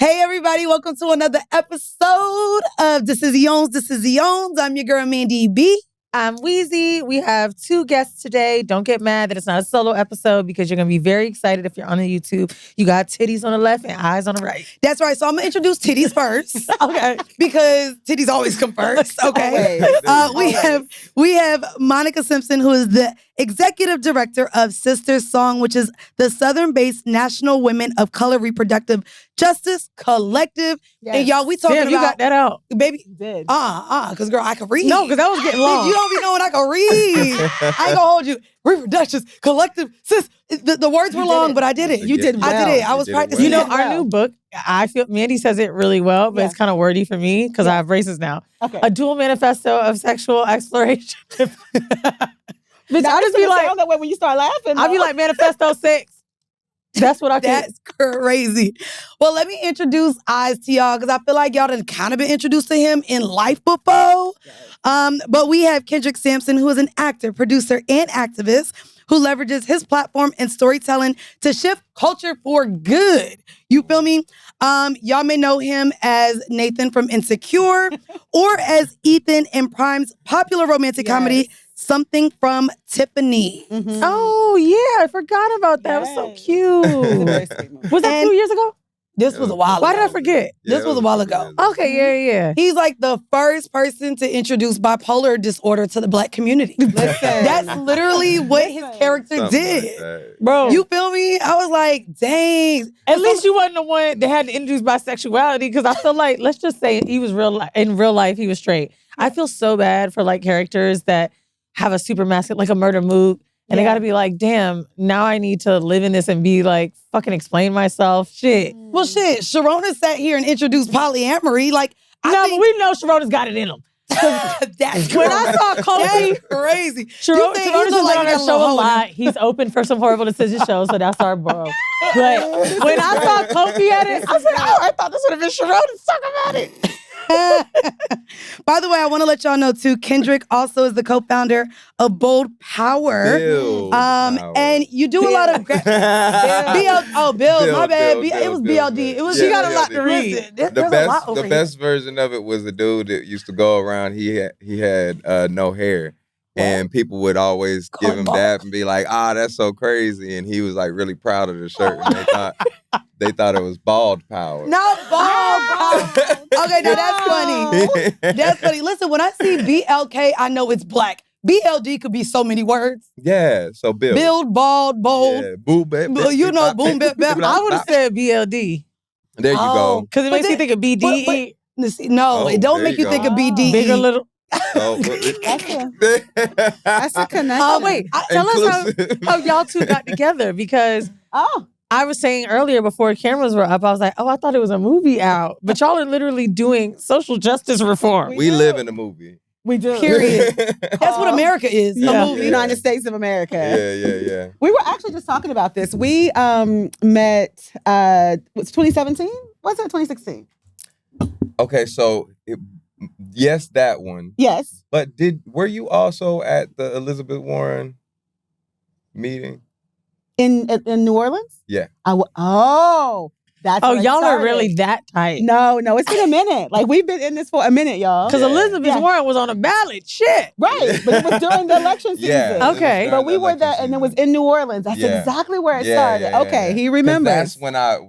Hey, everybody. Welcome to another episode of This Is the Owns. I'm your girl, Mandii B. I'm Weezy. We have two guests today. Don't get mad that it's not a solo episode because you're going to be very excited if you're on the YouTube. You got titties on the left and eyes on the right. That's right. So I'm going to introduce titties first. Okay. Because titties always come first. Okay. We have Monica Simpson, who is the executive director of SisterSong, which is the Southern-based National Women of Color Reproductive Justice Collective. Yes. And y'all, we talking about... you got that out. Baby. You did. Because girl, I can read. No, because that was getting long. You don't be knowing I can read. I ain't gonna hold you. Reproductions, collective, sis. The words were long, but I did it. You did well. I did it. I was practicing. You know, it. our new book, I feel Mandii says it really well, but it's kind of wordy for me because I have braces now. Okay. A dual manifesto of sexual exploration. Bitch, I just be like, that way when you start laughing. I'll be like, Manifesto 6. That's what I think. That's crazy. Well, let me introduce Eyes to y'all because I feel like y'all done kind of been introduced to him in life before. Yes. But we have Kendrick Sampson, who is an actor, producer, and activist who leverages his platform and storytelling to shift culture for good. You feel me? Y'all may know him as Nathan from Insecure or as Ethan in Prime's popular romantic comedy, Something from Tiffany. Mm-hmm. Oh, yeah. I forgot about that. It was so cute. Was that 2 years ago? This was a while ago. Why did I forget? This was a while ago. Okay, yeah. He's like the first person to introduce bipolar disorder to the Black community. That's literally what his character did. Like Bro. You feel me? I was like, dang. At least you wasn't the one that had to introduce bisexuality because I feel like, let's just say he was in real life, he was straight. I feel so bad for like characters that have a super masculine, like a murder mook. And they got to be like, damn, now I need to live in this and be like, fucking explain myself. Shit. Well, shit, Sharona sat here and introduced polyamory. Like, but we know Sharona's got it in him. That's when I saw Kofi, that's crazy. Sharona's been on our show a lot. He's open for some horrible decision shows, so that's our bro. But when I saw Kofi at it, I said, oh, I thought this would have been Sharona. Talk about it. By the way, I want to let y'all know too, Kendrick also is the co-founder of Bold Power. And you do a lot of Build, my bad. It was BLD. It was she got a lot to read. The best version of it was the dude that used to go around. He had no hair. And people would always give him that and be like, that's so crazy. And he was like really proud of the shirt. And they thought it was bald power. Not bald power. Okay, now that's funny. That's funny. Listen, when I see BLK, I know it's Black. BLD could be so many words. Yeah, so Build, bald, bold. Yeah, boom, bap, boom, bap, bap. I would have said BLD. There you go. Because it makes you think of BDE. No, it don't make you think of BDE. Big or little. That's a connection. Wait, tell us how y'all two got together because I was saying earlier before cameras were up, I was like, I thought it was a movie out. But y'all are literally doing social justice reform. We live in a movie. We do. Period. That's what America is. A movie. United States of America. Yeah. We were actually just talking about this. We met, was 2017? Was it 2016? Okay, so yes, that one. Yes. But were you also at the Elizabeth Warren meeting? In New Orleans? Yeah. That's y'all are really that tight. No, it's been a minute. Like we've been in this for a minute, y'all. Because Elizabeth Warren was on a ballot. Shit. Right. But it was during the election season. Yeah, okay. But we were there and it was in New Orleans. That's exactly where it started. Okay, he remembers.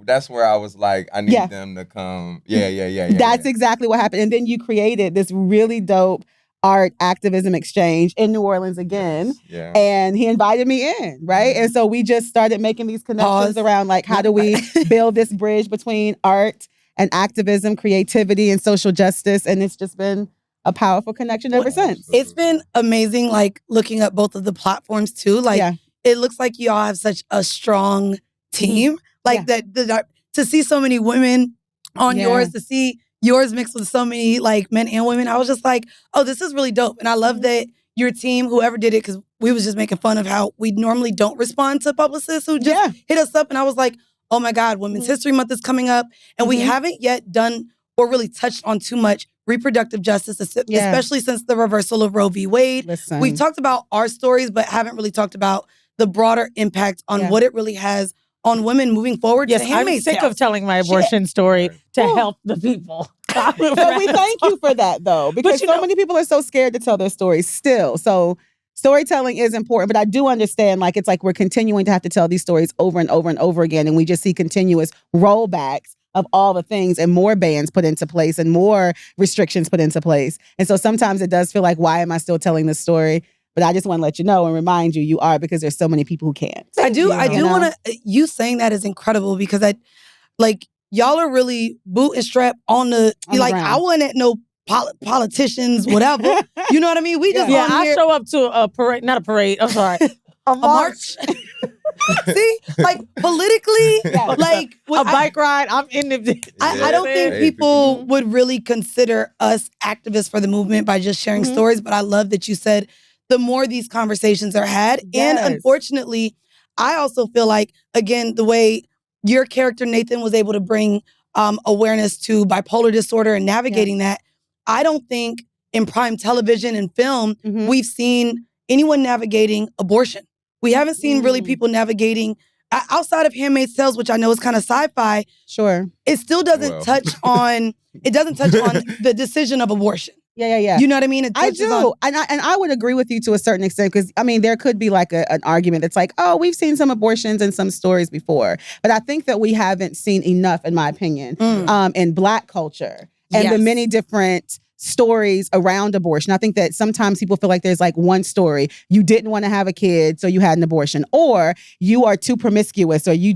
That's where I was like, I need them to come. Yeah. That's exactly what happened. And then you created this really dope art activism exchange in New Orleans again. Yeah. And he invited me in, right? And so we just started making these connections around like, how do we build this bridge between art and activism, creativity, and social justice? And it's just been a powerful connection ever since. It's been amazing, like, looking up both of the platforms, too. Like, it looks like y'all have such a strong team. Like, that to see so many women on yours, to see yours mixed with so many like men and women, I was just like, oh, this is really dope. And I love that your team, whoever did it, because we was just making fun of how we normally don't respond to publicists who just hit us up. And I was like, oh my God, Women's History Month is coming up. And we haven't yet done or really touched on too much reproductive justice, especially since the reversal of Roe v. Wade. Listen. We've talked about our stories, but haven't really talked about the broader impact on what it really has on women moving forward. Yes, I'm sick of telling my abortion story to help the people. But we thank you for that, though, because so many people are so scared to tell their stories still. So storytelling is important, but I do understand, like, it's like we're continuing to have to tell these stories over and over and over again, and we just see continuous rollbacks of all the things and more bans put into place and more restrictions put into place. And so sometimes it does feel like, why am I still telling this story? But I just want to let you know and remind you, you are, because there's so many people who can't. I do want to, you saying that is incredible, because y'all are really boot and strap on the ground. I wasn't at no politicians, whatever. You know what I mean? We just I show up to a parade, not a parade, I'm sorry. A march. See, politically, a bike ride. I'm in the. I don't think people would really consider us activists for the movement by just sharing stories. But I love that you said the more these conversations are had, and unfortunately, I also feel like, again, the way your character Nathan was able to bring awareness to bipolar disorder and navigating that, I don't think in prime television and film we've seen anyone navigating abortion. We haven't seen really people navigating outside of Handmaid's Tales, which I know is kind of sci-fi. Sure. It still doesn't touch on the decision of abortion. Yeah. You know what I mean? I do. And I would agree with you to a certain extent, because, I mean, there could be like an argument that's like, oh, we've seen some abortions and some stories before. But I think that we haven't seen enough, in my opinion, in Black culture and the many different stories around abortion. I think that sometimes people feel like there's like one story. You didn't want to have a kid, so you had an abortion. Or you are too promiscuous, or you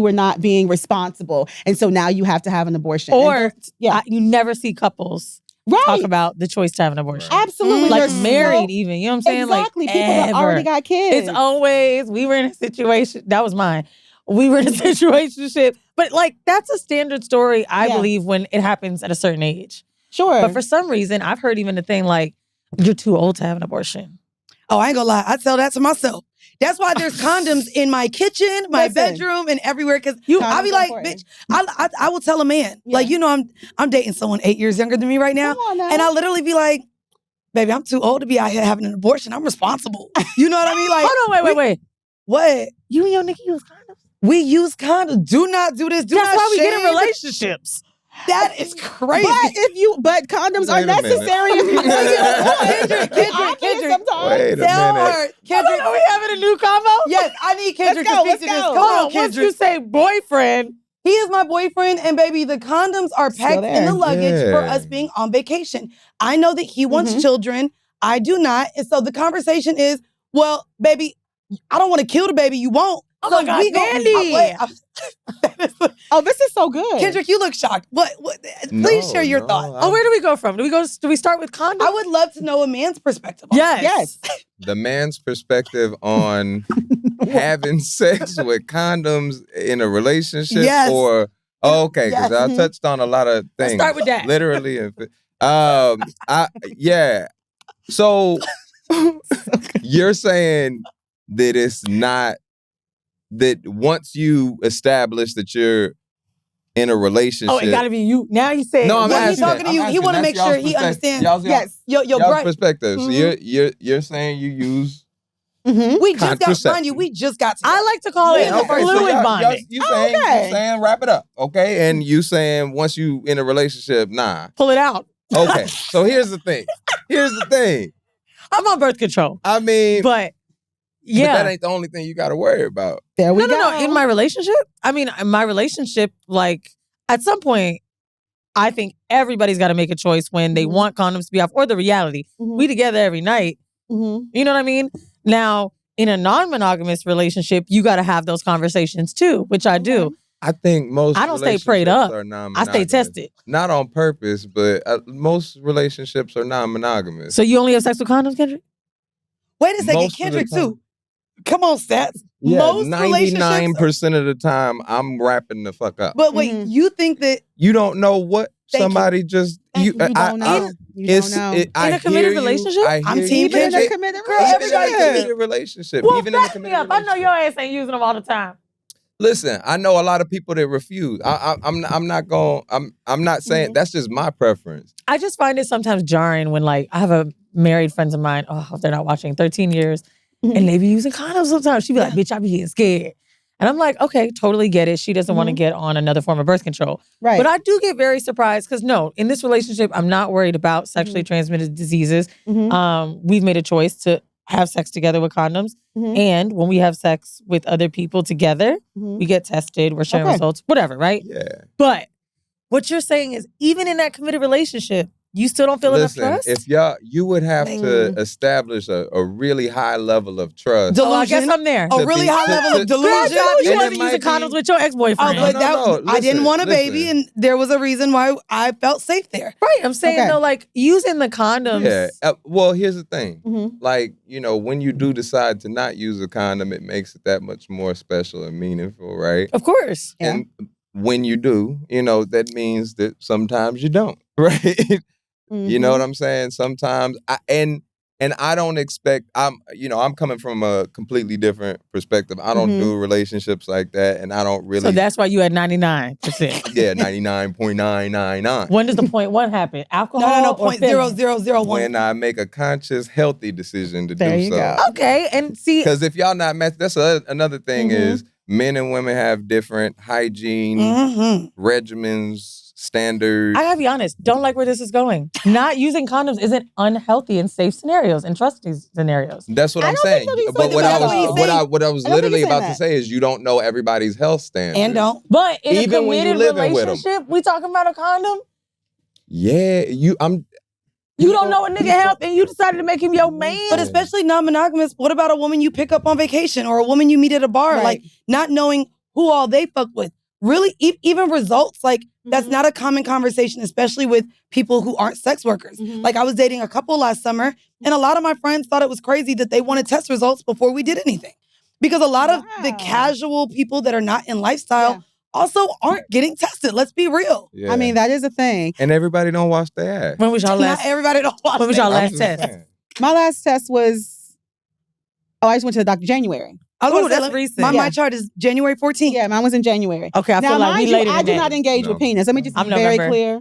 were not being responsible, and so now you have to have an abortion. Or you never see couples talk about the choice to have an abortion. Absolutely. Like married even. You know what I'm saying? Exactly. Like, people that already got kids. It's always, we were in a situation, that was mine. We were in a situationship. But that's a standard story, I believe, when it happens at a certain age. Sure. But for some reason, I've heard even the thing like, you're too old to have an abortion. Oh, I ain't gonna lie. I tell that to myself. That's why there's condoms in my kitchen, my bedroom, and everywhere. Because I'll be like, bitch, I will tell a man. Yeah. I'm dating someone 8 years younger than me right now. And I'll literally be like, baby, I'm too old to be out here having an abortion. I'm responsible. You know what I mean? Like, hold on, wait. What? You and your nigga use condoms? We use condoms. Do not do this. That's why we get in relationships. That is crazy. But condoms are necessary if you Kendrick. Wait a minute. Kendrick, are we having a new combo? Yes, I need Kendrick to speak to this. Come on, Kendrick. Once you say boyfriend, he is my boyfriend, and baby, the condoms are packed in the luggage for us being on vacation. I know that he wants children. I do not. And so the conversation is, well, baby, I don't want to kill the baby. You won't. Oh my God, Mandii. Oh, this is so good. Kendrick, you look shocked. What? Please share your thoughts. Where do we go from? Do we start with condoms? I would love to know a man's perspective. Yes. The man's perspective on having sex with condoms in a relationship, because I touched on a lot of things. Let's start with that. Literally, So you're saying that it's not. That once you establish that you're in a relationship. Oh, it gotta be you. Now he's saying, no, he's talking to you. He want to make sure he understands. Your perspective. So you're saying you use. We just got. I like to call it fluid bonding. You saying wrap it up, okay? And you saying once you in a relationship, nah, pull it out. Okay. So here's the thing. I'm on birth control. I mean, but that ain't the only thing you got to worry about. There we go. No. In my relationship, like at some point, I think everybody's got to make a choice when they want condoms to be off, or the reality. We together every night. You know what I mean? Now, in a non-monogamous relationship, you got to have those conversations too, which I do. I think most I don't stay prayed up. I stay tested. Not on purpose, but most relationships are non-monogamous. So you only have sex with condoms, Kendrick? Wait a second, Kendrick too. Come on, stats. Yeah, 99% of the time, I'm wrapping the fuck up. But wait, you think that you don't know what somebody just you don't know. You don't know. In a committed relationship, I'm team in a committed relationship. Even in a committed relationship. Well, even in a committed relationship. I know your ass ain't using them all the time. Listen, I know a lot of people that refuse. I'm not saying that's just my preference. I just find it sometimes jarring when I have a married friends of mine. Oh, they're not watching 13 years. And they be using condoms sometimes. She be like, bitch, I be getting scared. And I'm like, okay, totally get it. She doesn't want to get on another form of birth control. Right. But I do get very surprised because no, in this relationship, I'm not worried about sexually transmitted diseases. We've made a choice to have sex together with condoms. And when we have sex with other people together, we get tested, we're sharing results, whatever, right? Yeah. But what you're saying is even in that committed relationship, you still don't feel enough trust? If you would have to establish a really high level of trust. Delusion. I guess I'm there. A really high level of delusion. You wasn't using condoms with your ex-boyfriend. I didn't want a baby, and there was a reason why I felt safe there. Right. I'm saying though, like using the condoms. Yeah. Well, here's the thing. Like, when you do decide to not use a condom, it makes it that much more special and meaningful, right? Of course. And when you do, that means that sometimes you don't, right? You know what I'm saying? Sometimes and I don't expect I'm coming from a completely different perspective. I don't do relationships like that, and I don't really. So that's why you had 99%. Yeah, 99.999. When does the 0.1 happen? Alcohol? No, 0.0001. When I make a conscious, healthy decision to do so. Go. Okay, and see, because if y'all not that's another thing is men and women have different hygiene regimens. Standard. I gotta be honest, don't like where this is going. Not using condoms isn't unhealthy in safe scenarios and trusting scenarios. That's what I'm saying. But what I was literally about to say is you don't know everybody's health standards. And don't. But in even a committed when you living relationship, we talking about a condom? Yeah, you don't know a nigga health and you decided to make him your man. But especially non-monogamous, what about a woman you pick up on vacation or a woman you meet at a bar? Right. Like not knowing who all they fuck with. Really, even results, like that's not a common conversation, especially with people who aren't sex workers. Like I was dating a couple last summer, and a lot of my friends thought it was crazy that they wanted test results before we did anything. Because a lot of the casual people that are not in lifestyle also aren't getting tested. Let's be real. Yeah. I mean, that is a thing. And everybody don't wash their ass. When was y'all last? Not everybody don't watch. When was y'all last test? My last test was, I just went to the doctor January. That's recent. My chart is January 14th. Yeah, mine was in January. Okay, I feel like we later than I do not engage with penis. Let me just be very clear.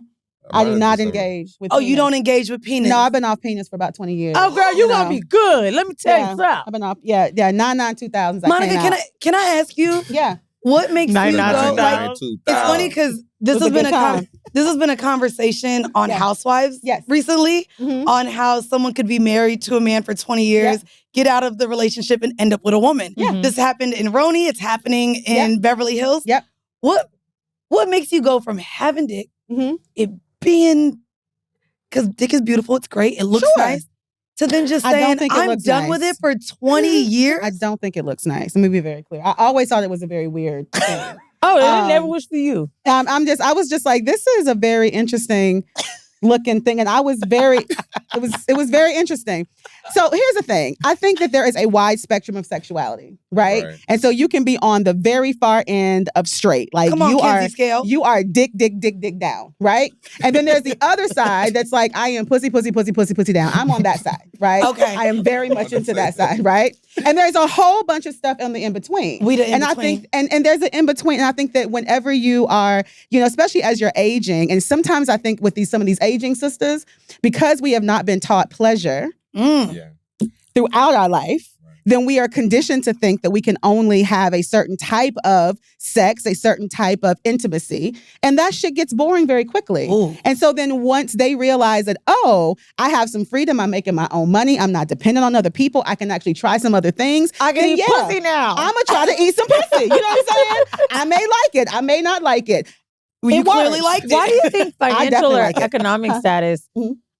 I do not engage with penis. You don't engage with penis? No, I've been off penis for about 20 years. Oh, girl, you gonna be good. Let me tell you something. I've been off, 2000s. Monica, can I ask you? Yeah. What makes you go? Like, it's funny because this has been a conversation on Housewives recently on how someone could be married to a man for 20 years, get out of the relationship and end up with a woman. This happened in Roni. It's happening in Beverly Hills. What makes you go from having dick, it being, because dick is beautiful, it's great, it looks nice, to then just saying, I'm done with it for 20 years? I don't think it looks nice. Let me be very clear. I always thought it was a very weird thing. It never was for you. I was just like, this is a very interesting looking thing. And I was it was very interesting. So here's the thing. I think that there is a wide spectrum of sexuality, right? And so you can be on the very far end of straight. Like you are dick down, right? And then there's the other side that's like, I am pussy down. I'm on that side, right? Okay. I am very much into that side, right? And there's a whole bunch of stuff on the in-between. I think, and there's an in-between. And I think that whenever you are, especially as you're aging, and sometimes I think with some of these aging sisters, because we have not been taught pleasure throughout our life, then we are conditioned to think that we can only have a certain type of sex, a certain type of intimacy. And that shit gets boring very quickly. Ooh. And so then once they realize that, I have some freedom, I'm making my own money, I'm not dependent on other people, I can actually try some other things. I can eat pussy now. I'm going to try to eat some pussy. You know what I'm saying? I may like it. I may not like it. You clearly liked it. Why do you think financial or like economic status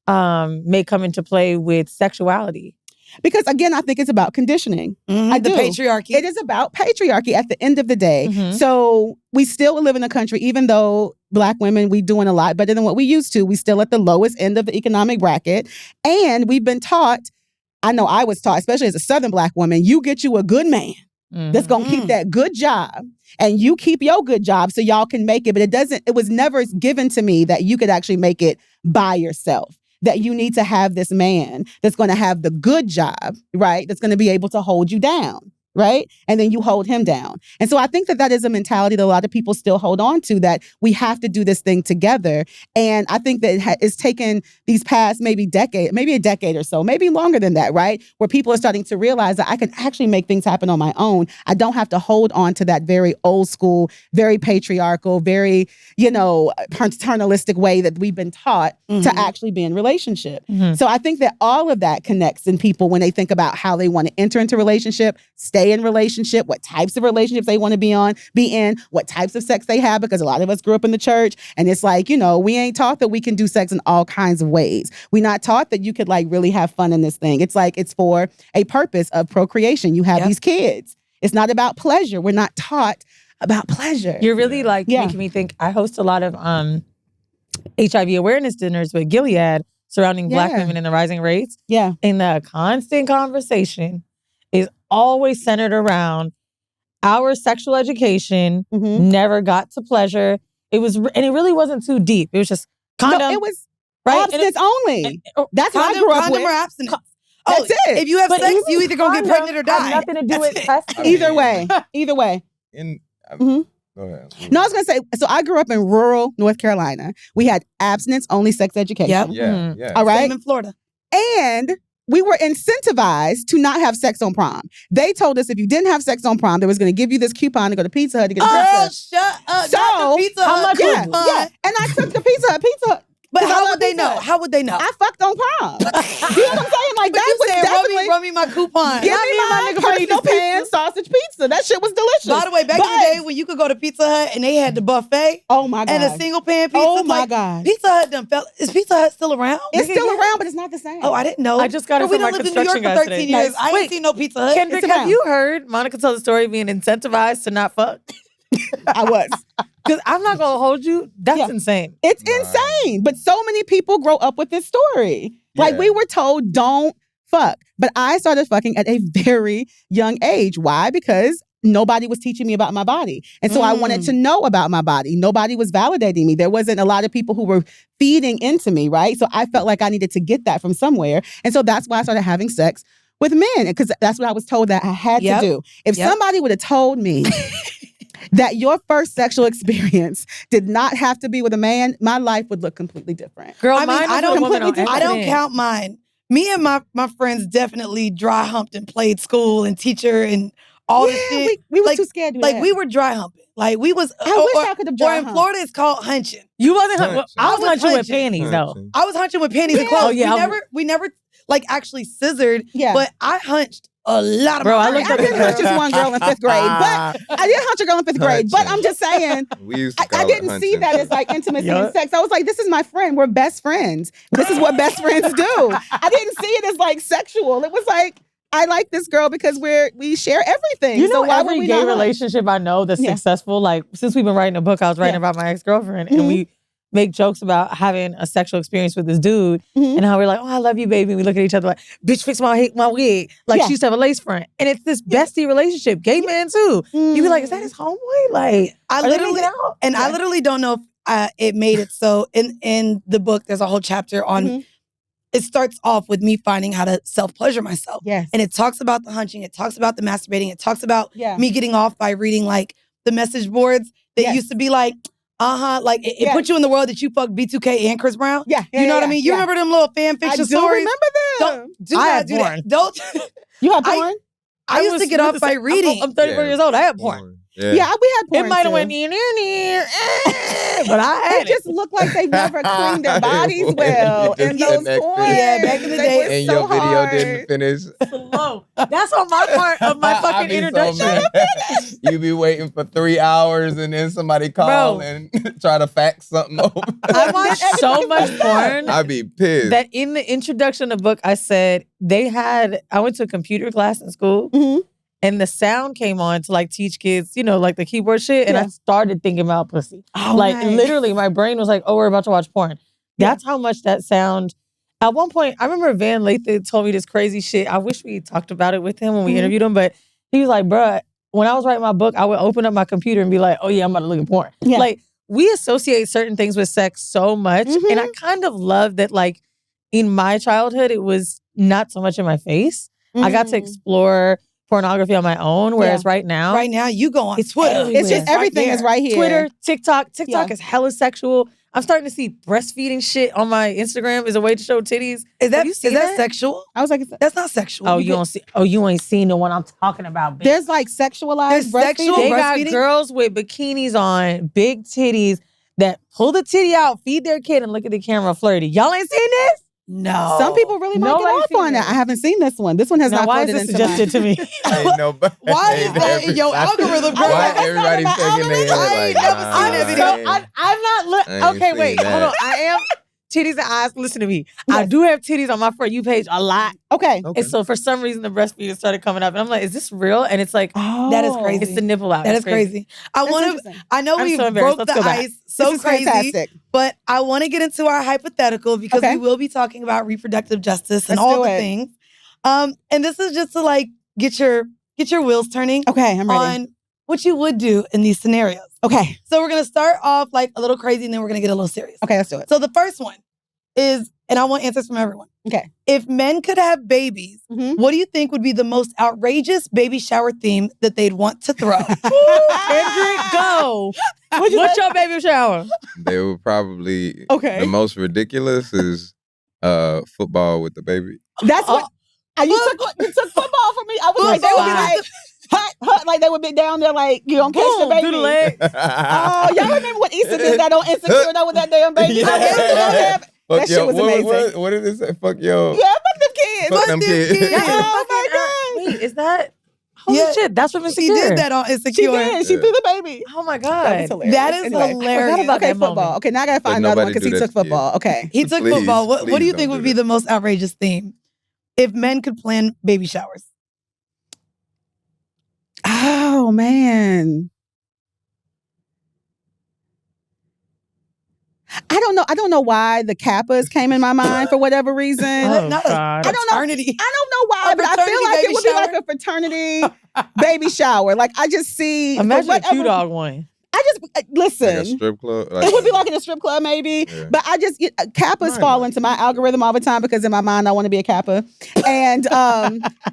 may come into play with sexuality? Because again, I think it's about conditioning. The patriarchy. It is about patriarchy at the end of the day. So we still live in a country, even though Black women, we doing a lot better than what we used to. We still at the lowest end of the economic bracket. And we've been taught, I know I was taught, especially as a Southern Black woman, you get you a good man that's going to keep that good job. And you keep your good job so y'all can make it. But it was never given to me that you could actually make it by yourself. That you need to have this man that's going to have the good job, right? That's going to be able to hold you down. right? And then you hold him down. And so I think that is a mentality that a lot of people still hold on to, that we have to do this thing together. And I think that it's taken these past maybe a decade or so, maybe longer than that, right? Where people are starting to realize that I can actually make things happen on my own. I don't have to hold on to that very old school, very patriarchal, very, paternalistic way that we've been taught to actually be in relationship. So I think that all of that connects in people when they think about how they want to enter into relationship, stay in relationship, what types of relationships they want to be in, what types of sex they have, because a lot of us grew up in the church and it's like, we ain't taught that we can do sex in all kinds of ways. We're not taught that you could like really have fun in this thing. It's like, it's for a purpose of procreation. You have these kids. It's not about pleasure. We're not taught about pleasure. You're really making me think. I host a lot of HIV awareness dinners with Gilead surrounding Black women and the rising rates. Yeah. And the constant conversation is always centered around our sexual education never got to pleasure. It really wasn't too deep. It was just condom. No, it was abstinence only. That's what I grew up with. Condom or abstinence. That's it. If you have sex, you either gonna get pregnant or die. Nothing to do with testing. Either way. Go ahead. No, I was going to say, so I grew up in rural North Carolina. We had abstinence-only sex education. Yep. Yeah. All right? Same in Florida. And we were incentivized to not have sex on prom. They told us if you didn't have sex on prom, they was going to give you this coupon to go to Pizza Hut to get a pizza. Shut up. So, not the Pizza Hut coupon. Yeah. And I took the Pizza Hut. But how would they know? How would they know? I fucked on prom. You know what I'm saying? Like, that was definitely... Run me my coupon. Give me my personal pan sausage pizza. That shit was delicious. By the way, back in the day when you could go to Pizza Hut and they had the buffet. Oh my God. And a single pan pizza. Oh my God. Pizza Hut done fell. Is Pizza Hut still around? It's still around, but it's not the same. Oh, I didn't know. I just got it from my construction guy today. For 13 years. I ain't seen no Pizza Hut. Kendrick, have you heard Monica tell the story of being incentivized to not fuck? I was. Because I'm not going to hold you. That's insane. It's insane. But so many people grow up with this story. Yeah. Like, we were told, don't fuck. But I started fucking at a very young age. Why? Because nobody was teaching me about my body. And so I wanted to know about my body. Nobody was validating me. There wasn't a lot of people who were feeding into me, right? So I felt like I needed to get that from somewhere. And so that's why I started having sex with men, because that's what I was told that I had to do. If somebody would have told me that your first sexual experience did not have to be with a man, my life would look completely different. Girl, I don't count mine. Me and my friends definitely dry humped and played school and teacher and all this shit. We were too scared to do that. We were dry humping. Like, we was... I wish I could have dry humped. Or in Florida, it's called hunching. You wasn't hunching. I was hunching with panties, though. I was hunching with panties and clothes. We never like actually scissored, but I hunched a lot of I didn't hunch just one girl in 5th grade, but I did hunch a girl in 5th grade. But I'm just saying, I didn't see that as like intimacy and sex. I was like, this is my friend. We're best friends. This is what best friends do. I didn't see it as like sexual. It was like, I like this girl because we share everything. You know, every gay relationship I know that's successful, like since we've been writing a book, I was writing about my ex-girlfriend, and we make jokes about having a sexual experience with this dude and how we're like, oh, I love you, baby. And we look at each other like, bitch, fix my wig. Like, she used to have a lace front. And it's this bestie relationship. Gay man, too. You be like, is that his homeboy? Like, I literally don't know if it made it so. In the book, there's a whole chapter on, it starts off with me finding how to self-pleasure myself. Yes. And it talks about the hunching. It talks about the masturbating. It talks about me getting off by reading, like, the message boards that used to be like, like it put you in the world that you fucked B2K and Chris Brown. Yeah. You know what I mean? You remember them little fan fiction stories? I remember them. I had porn. Don't. You had porn? I used to get off by reading. I'm 34 years old. I had porn. Yeah, we had porn. It might have went but I had it. Just looked like they never cleaned their bodies well in those porn. Yeah, back in the day. And your video didn't finish. Slow. That's on my part of my fucking introduction. You be waiting for 3 hours and then somebody call and try to fax something over. I watched so much porn. I'd be pissed. That in the introduction of the book, I said I went to a computer class in school. And the sound came on to like teach kids, you know, like the keyboard shit. And I started thinking about pussy. Oh, like literally my brain was like, oh, we're about to watch porn. That's how much that sound. At one point, I remember Van Lathan told me this crazy shit. I wish we talked about it with him when we interviewed him. But he was like, bruh, when I was writing my book, I would open up my computer and be like, oh yeah, I'm about to look at porn. Yeah. Like, we associate certain things with sex so much. And I kind of love that, like, in my childhood, it was not so much in my face. I got to explore pornography on my own. Whereas right now you go on Twitter. Everywhere. It's just everything is right here. Twitter, TikTok is hella sexual. I'm starting to see breastfeeding shit on my Instagram as a way to show titties. Is that sexual? I was like, that's not sexual. Oh, you don't see? Oh, you ain't seen the one I'm talking about. Bitch. There's like sexualized breastfeeding. They got girls with bikinis on, big titties that pull the titty out, feed their kid, and look at the camera flirty. Y'all ain't seen this? No. Some people really might get off on that. I haven't seen this one. This one has not why floated is this into suggested to me? Ain't nobody. Why is that in your algorithm, girl? Why everybody shaking their head like, I'm not. Okay, wait, hold on. I am titties and eyes. Listen to me. Yes. I do have titties on my For You page a lot. Okay. And so for some reason the breastfeeding started coming up, and I'm like, is this real? And it's like, that is crazy. It's the nipple out. That is crazy. I know we broke the ice so crazy, fantastic. But I want to get into our hypothetical because we will be talking about reproductive justice and all the things. And this is just to like get your wheels turning. Okay, I'm ready. On what you would do in these scenarios. Okay. So we're gonna start off like a little crazy, and then we're gonna get a little serious. Okay, let's do it. So the first one is, and I want answers from everyone. Okay. If men could have babies, what do you think would be the most outrageous baby shower theme that they'd want to throw? Kendrick, go. What's your baby shower? They would probably the most ridiculous is football with the baby. That's what you took football from me. I was like, they would be like hot, like they would be down there like, you don't catch the baby. Do the leg. Oh, y'all remember when Issa did that on Insecure though with that damn baby? That shit was amazing. What did it say? Fuck yo. Yeah, fuck them kids. Fuck them kids. Oh my God. Wait, is that? Holy shit, that's from Insecure. She did that on Insecure. She did. She threw the baby. Oh my God. That is hilarious. Okay, football. Okay, now I gotta find another one because he took football. Okay. He took football. What do you think would be the most outrageous theme if men could plan baby showers? Oh man. I don't know why the Kappas came in my mind for whatever reason. I don't know. I don't know why, but I feel like it would be like a fraternity baby shower. Like I just see. Imagine a Q-Dog one. I just listen. Like a strip club. It would be like in a strip club, maybe. Yeah. But I just Kappas fall into my algorithm all the time because in my mind I want to be a Kappa, and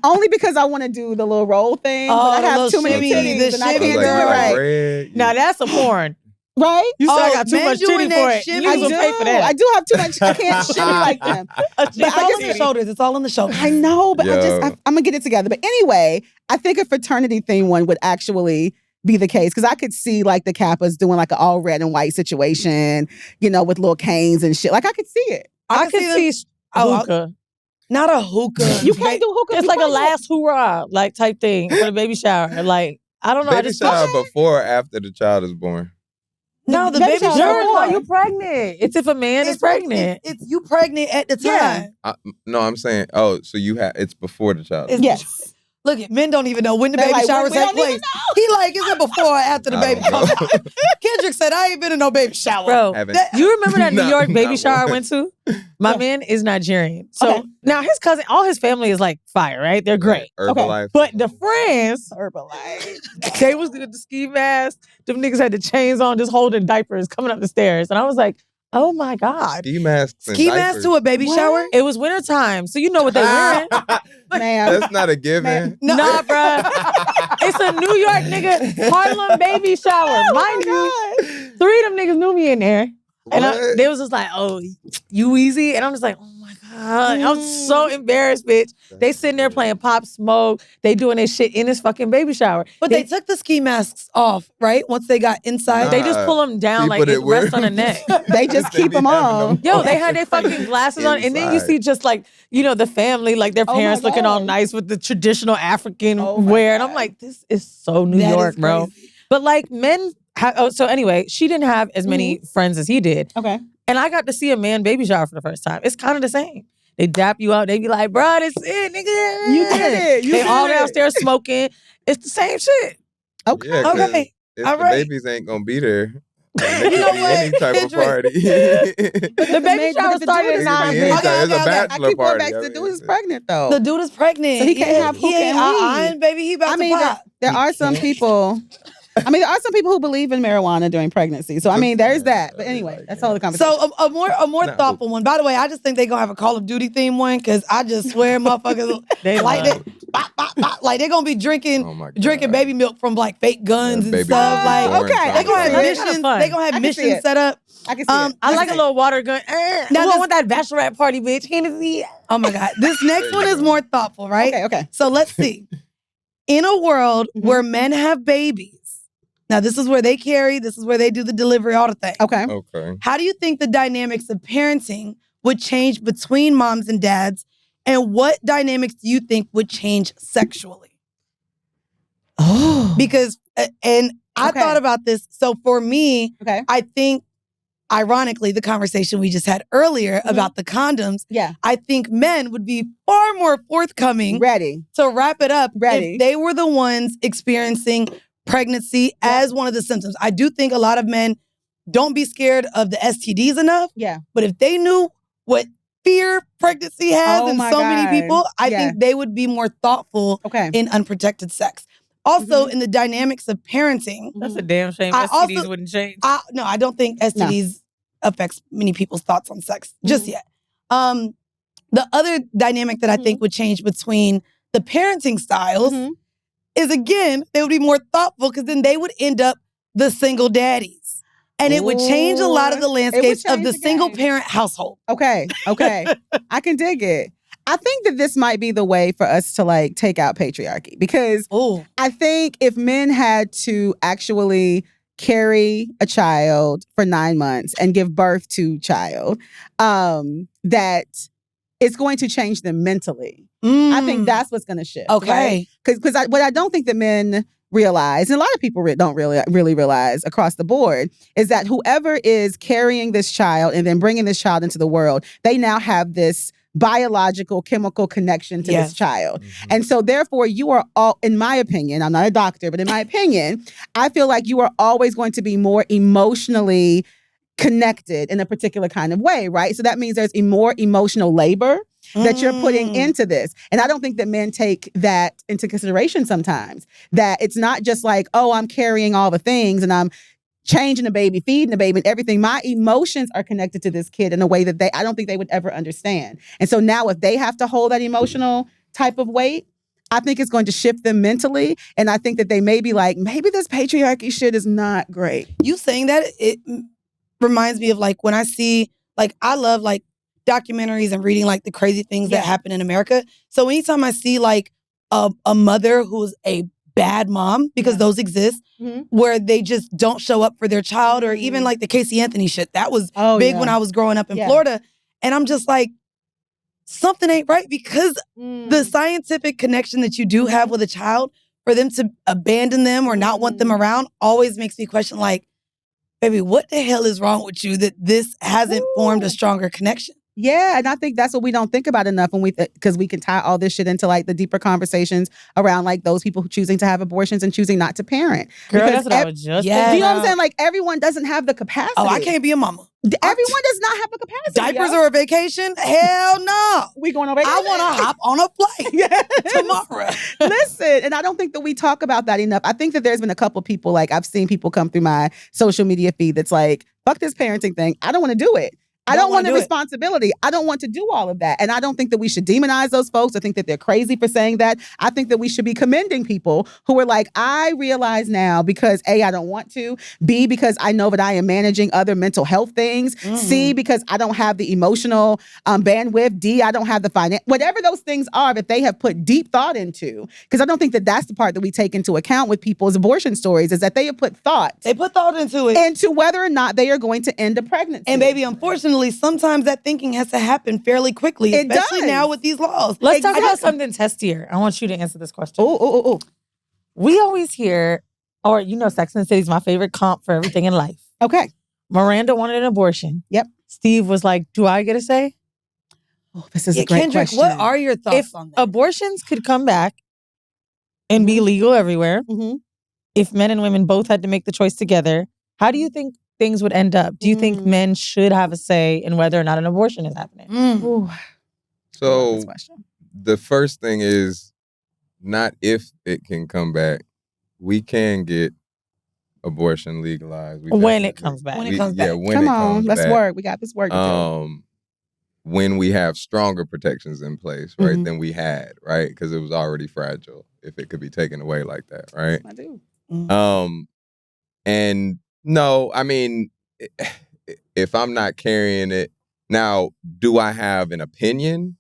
only because I want to do the little roll thing. But I have too many titties and I can't do it right. Now that's a porn. Right? You said I got too much titty for it. I do. Pay for that. I do have too much. I can't shimmy like them. It's all on the shoulders. It's all on the shoulders. I know, but I'm going to get it together. But anyway, I think a fraternity theme one would actually be the case. Because I could see like the Kappas doing like an all red and white situation, you know, with little canes and shit. Like I could see it. I could see hookah. Not a hookah. You can't do hookah. It's like a last hoorah like type thing for the baby shower. Like, I don't know. Baby shower before or after the child is born? No, the baby shower. While you're pregnant. It's if a man is pregnant. It's you pregnant at the time. No, I'm saying, so it's before the child. Yes. Look, men don't even know when the baby showers take place. He like, is it before or after the baby comes out? Kendrick said, I ain't been in no baby shower. Bro, you remember that New York baby shower I went to? My man is Nigerian. So now his cousin, all his family is like fire, right? They're great. Herbalife. But the friends, they was with the ski mask. Them niggas had the chains on, just holding diapers, coming up the stairs. And I was like, oh my God. Ski masks and diapers to a baby shower? It was wintertime, so you know what they wearing. That's not a given. Nah, bruh. It's a New York nigga Harlem baby shower. Mind you, 3 of them niggas knew me in there. And they was just like, oh, you Weezy? And I'm just like, oh my God. I'm so embarrassed, bitch. They sitting there playing Pop Smoke. They doing their shit in this fucking baby shower. But they took the ski masks off, right? Once they got inside. They just pull them down like it rests on the neck. They just keep them on. Yo, they had their fucking glasses on. And then you see just like, you know, the family, like their parents looking all nice with the traditional African wear. And I'm like, this is so New York, bro. But like men... so anyway, she didn't have as many friends as he did. Okay. And I got to see a man baby shower for the first time. It's kind of the same. They dap you out. They be like, bro, this is it, nigga. You did it. They all downstairs smoking. It's the same shit. Okay. Yeah, okay. All right. The babies ain't going to be there. You know what? Any type of party. The baby shower started at 9. It's a bachelor party. I keep going back to the dude is pregnant though. The dude is pregnant. So he can't have hookah and weed. Baby, he about to pop. There are some people... there are some people who believe in marijuana during pregnancy. So, there's that. But anyway, that's all the conversation. So, a more thoughtful one. By the way, I just think they're going to have a Call of Duty theme one because I just swear motherfuckers they like it. Bop, Like they're gonna be drinking baby milk from like fake guns and stuff. Like they're gonna have missions. They're gonna have missions set up. I can see it. I like a little water gun. Now I want that bachelorette party, bitch. Hennessy. Oh my God. This next one is more thoughtful, right? Okay. So let's see. In a world where men have babies, now this is where they carry, this is where they do the delivery, all the things. Okay. How do you think the dynamics of parenting would change between moms and dads? And what dynamics do you think would change sexually? Oh. Because, and I thought about this. So for me, I think, ironically, the conversation we just had earlier about the condoms, I think men would be far more forthcoming, ready to wrap it up if they were the ones experiencing pregnancy as one of the symptoms. I do think a lot of men don't be scared of the STDs enough. But if they knew what fear pregnancy has in so many people, I think they would be more thoughtful in unprotected sex. Also, in the dynamics of parenting. That's a damn shame. STDs wouldn't change. No, I don't think STDs affects many people's thoughts on sex just yet. The other dynamic that I think would change between the parenting styles is, again, they would be more thoughtful because then they would end up the single daddies. And it would change a lot of the landscapes of the single parent household. Okay. I can dig it. I think that this might be the way for us to like take out patriarchy because I think if men had to actually carry a child for 9 months and give birth to a child, that it's going to change them mentally. I think that's what's going to shift. Okay. Because what I don't think that men realize, and a lot of people don't really realize across the board, is that whoever is carrying this child and then bringing this child into the world, they now have this biological, chemical connection to this child. And so therefore you are all, in my opinion, I'm not a doctor, but in my opinion, I feel like you are always going to be more emotionally connected in a particular kind of way, right? So that means there's more emotional labor that you're putting into this. And I don't think that men take that into consideration sometimes. That it's not just like, oh, I'm carrying all the things and I'm changing the baby, feeding the baby and everything. My emotions are connected to this kid in a way that I don't think they would ever understand. And so now if they have to hold that emotional type of weight, I think it's going to shift them mentally. And I think that they may be like, maybe this patriarchy shit is not great. You saying that, it reminds me of like when I see, like I love like documentaries and reading like the crazy things that happen in America. So anytime I see like a mother who's a bad mom, because those exist, where they just don't show up for their child, or even like the Casey Anthony shit, that was big when I was growing up in Florida. And I'm just like, something ain't right, because the scientific connection that you do have with a child, for them to abandon them or not want them around always makes me question like, baby, what the hell is wrong with you that this hasn't formed a stronger connection? Yeah, and I think that's what we don't think about enough when because we can tie all this shit into like the deeper conversations around like those people who choosing to have abortions and choosing not to parent. Girl, that's what I was just Do you know what I'm saying? Like everyone doesn't have the capacity. Oh, I can't be a mama. Everyone does not have the capacity. Diapers or a vacation? Hell no. We going on vacation? I want to hop on a flight tomorrow. Listen, and I don't think that we talk about that enough. I think that there's been a couple people, like I've seen people come through my social media feed that's like, fuck this parenting thing. I don't want to do it. I don't want the responsibility. I don't want to do all of that. And I don't think that we should demonize those folks. I think that they're crazy for saying that. I think that we should be commending people who are like, I realize now because A, I don't want to. B, because I know that I am managing other mental health things. C, because I don't have the emotional bandwidth. D, I don't have the finance. Whatever those things are that they have put deep thought into. Because I don't think that that's the part that we take into account with people's abortion stories, is that they have put thought. They put thought into it. Into whether or not they are going to end a pregnancy. And baby, unfortunately, sometimes that thinking has to happen fairly quickly, especially now with these laws. Let's talk about something testier. I want you to answer this question. Oh. We always hear, or Sex and the City is my favorite comp for everything in life. Okay. Miranda wanted an abortion. Yep. Steve was like, do I get a say? Oh, this is a great Kendrick, question. what are your thoughts on that? Abortions could come back and be legal everywhere, if men and women both had to make the choice together, how do you think things would end up? Do you think men should have a say in whether or not an abortion is happening? So the first thing is not if it can come back. We can get abortion legalized. When it comes back. When it comes back. Yeah, when Come it on, comes let's back. work. We got this work to do. when we have stronger protections in place, right, than we had, right? Because it was already fragile if it could be taken away like that, right? I do. And no, I mean, if I'm not carrying it, now, do I have an opinion?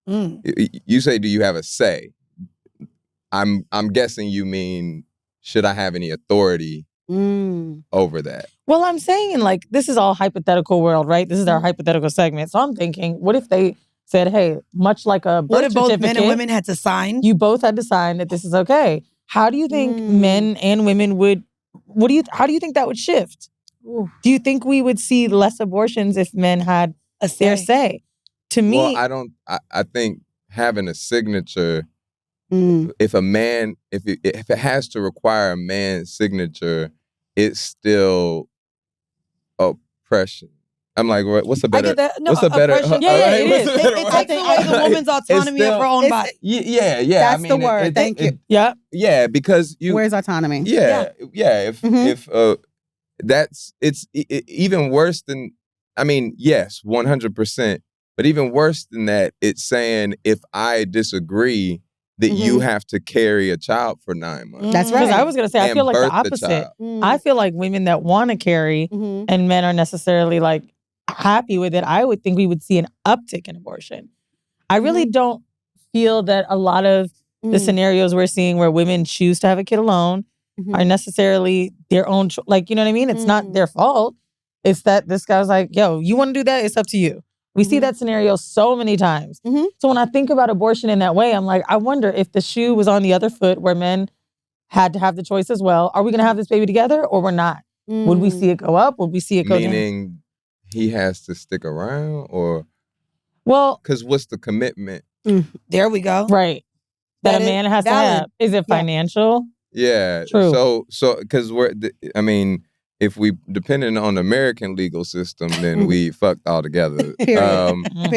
You say, do you have a say? I'm guessing you mean, should I have any authority over that? Well, I'm saying, like, this is all hypothetical world, right? This is our hypothetical segment. So I'm thinking, what if they said, hey, much like a birth what if both certificate, men and women had to sign? You both had to sign that this is okay. How do you think men and women would, how do you think that would shift? Do you think we would see less abortions if men had their say? To me, well, I think having a signature, if it has to require a man's signature, it's still oppression. I'm like, what's a better? What's a better? It is. It takes away the woman's autonomy of her own body. Yeah. That's the word. Thank you. Yeah, because where's autonomy? Yeah. If it's even worse than. I mean, yes, 100%. But even worse than that, it's saying if I disagree, that you have to carry a child for 9 months. That's right. Because I was going to say, I feel like the opposite. I feel like women that want to carry and men are necessarily like happy with it, I would think we would see an uptick in abortion. I really don't feel that a lot of the scenarios we're seeing where women choose to have a kid alone are necessarily their own, like, you know what I mean? It's not their fault. It's that this guy's like, yo, you want to do that? It's up to you. We see that scenario so many times. So when I think about abortion in that way, I'm like, I wonder if the shoe was on the other foot where men had to have the choice as well. Are we going to have this baby together or we're not? Would we see it go up? Would we see it go down? Meaning he has to stick around or? Well. Because what's the commitment? There we go. Right. That a man has to have. Is it financial? Yeah. True. So because if we depending on the American legal system, then we fucked altogether.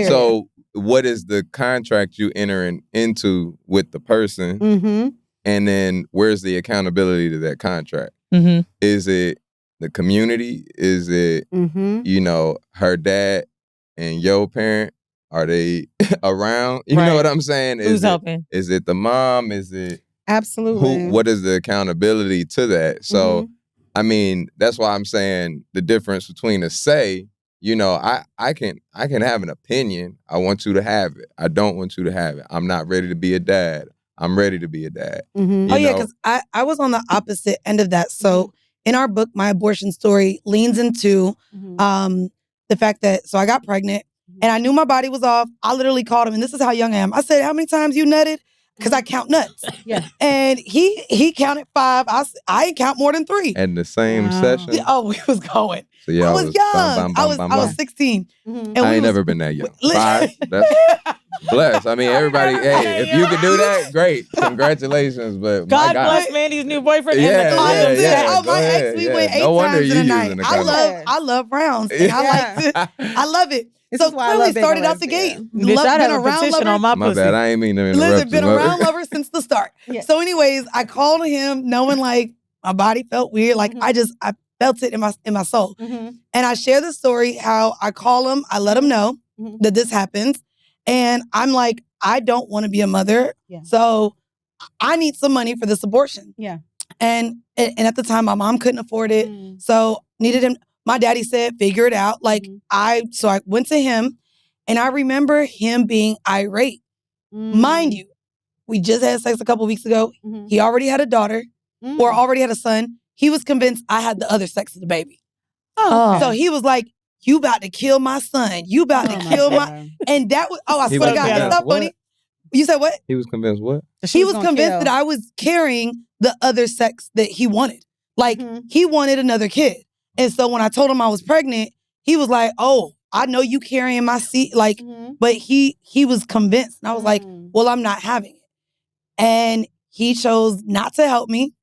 So what is the contract you entering into with the person? And then where's the accountability to that contract? Is it the community? Is it, her dad and your parent? Are they around? You know what I'm saying? Who's helping? Is it the mom? Is it? Absolutely. What is the accountability to that? So, I mean, that's why I'm saying the difference between a say, I can have an opinion. I want you to have it. I don't want you to have it. I'm not ready to be a dad. I'm ready to be a dad. Because I was on the opposite end of that. So in our book, my abortion story leans into the fact that, so I got pregnant and I knew my body was off. I literally called him, and this is how young I am. I said, how many times you nutted? Because I count nuts. And he counted 5. I ain't count more than 3. And the same session? Oh, we was going. So I was young. I was 16. And I ain't never been that young. 5? That's blessed. I mean, everybody, hey, if you could do that, great. Congratulations. But God bless Mandy's new boyfriend. Oh, my ex, we went 8 times in a night. I love rounds. And I love it. So clearly started out the gate. Been a petition on my pussy. My bad, I ain't mean to interrupt. Listen, been a round lover since the start. So anyways, I called him knowing like my body felt weird. Like I felt it in my soul. And I share the story how I call him, I let him know that this happens. And I'm like, I don't want to be a mother. So I need some money for this abortion. And at the time, my mom couldn't afford it. So needed him. My daddy said, figure it out. Like so I went to him and I remember him being irate. Mind you, we just had sex a couple weeks ago. He already had a daughter or already had a son. He was convinced I had the other sex of the baby. So he was like, you about to kill my son. You about to kill my... And that was... I swear to God, that's not funny. You said what? He was convinced what? He was convinced that I was carrying the other sex that he wanted. Like, he wanted another kid. And so when I told him I was pregnant, he was like, oh, I know you carrying my seed. Like, but he was convinced. And I was like, well, I'm not having it. And he chose not to help me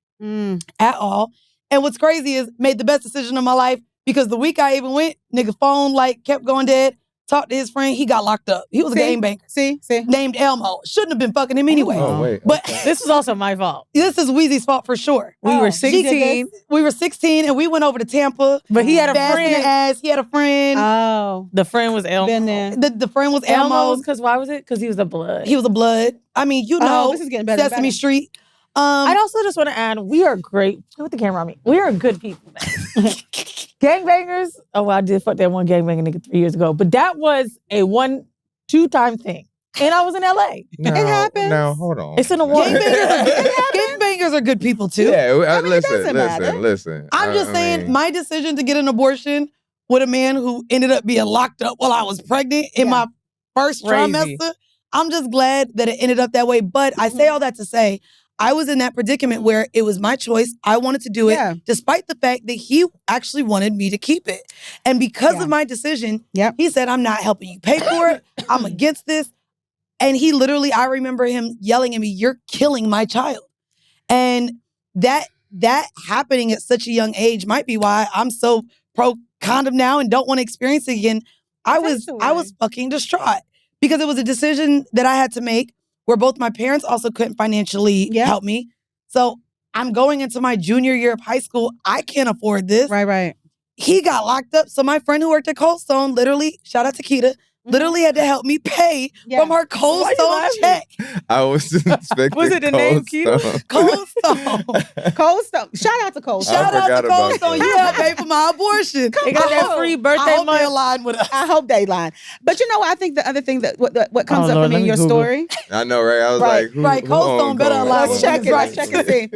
at all. And what's crazy is made the best decision of my life because the week I even went, nigga phone like kept going dead. talked to his friend. He got locked up. He was a gangbanger. See? Named Elmo. Shouldn't have been fucking him anyway. Oh, wait. But this is also my fault. This is Weezy's fault for sure. We were 16. We were 16 and we went over to Tampa. But he had a Fast in friend. the ass. He had a friend. Oh. The friend was Elmo. Been there. The friend was Elmo Elmo. because why was it? Because he was a blood. He was a blood. I mean, you know, this is getting better and Sesame better. Street. I'd also just want to add, we are great. Put the camera on me. We are good people. Gangbangers. Oh, well, I did fuck that one gangbanger nigga 3 years ago. But that was a 1-2 thing. And I was in LA. It happens. Now, hold on. It's in a war. Gangbangers are good people too. Yeah, doesn't matter. listen. I'm just saying, my decision to get an abortion with a man who ended up being locked up while I was pregnant in my first trimester, I'm just glad that it ended up that way. But I say all that to say, I was in that predicament where it was my choice. I wanted to do it, despite the fact that he actually wanted me to keep it. And because of my decision, he said, I'm not helping you pay for it. I'm against this. And he literally, I remember him yelling at me, you're killing my child. And that happening at such a young age might be why I'm so pro condom now and don't want to experience it again. I was fucking distraught because it was a decision that I had to make where both my parents also couldn't financially help me. So I'm going into my junior year of high school. I can't afford this. Right. He got locked up. So my friend who worked at Cold Stone, literally, shout out to Keita, literally had to help me pay from her Cold Stone check. I was expecting Was it the name Keita? Cold Stone. Cold Stone. Shout out to Cold Stone. Shout out to Cold Stone. You helped pay for my abortion. They got that free birthday I hope month. they align with us. I hope they line. But you know what? I think the other thing that what comes up for me in your story. I know, right? I was like, who Cold Stone better align Let's with check us. it. Let's check and see.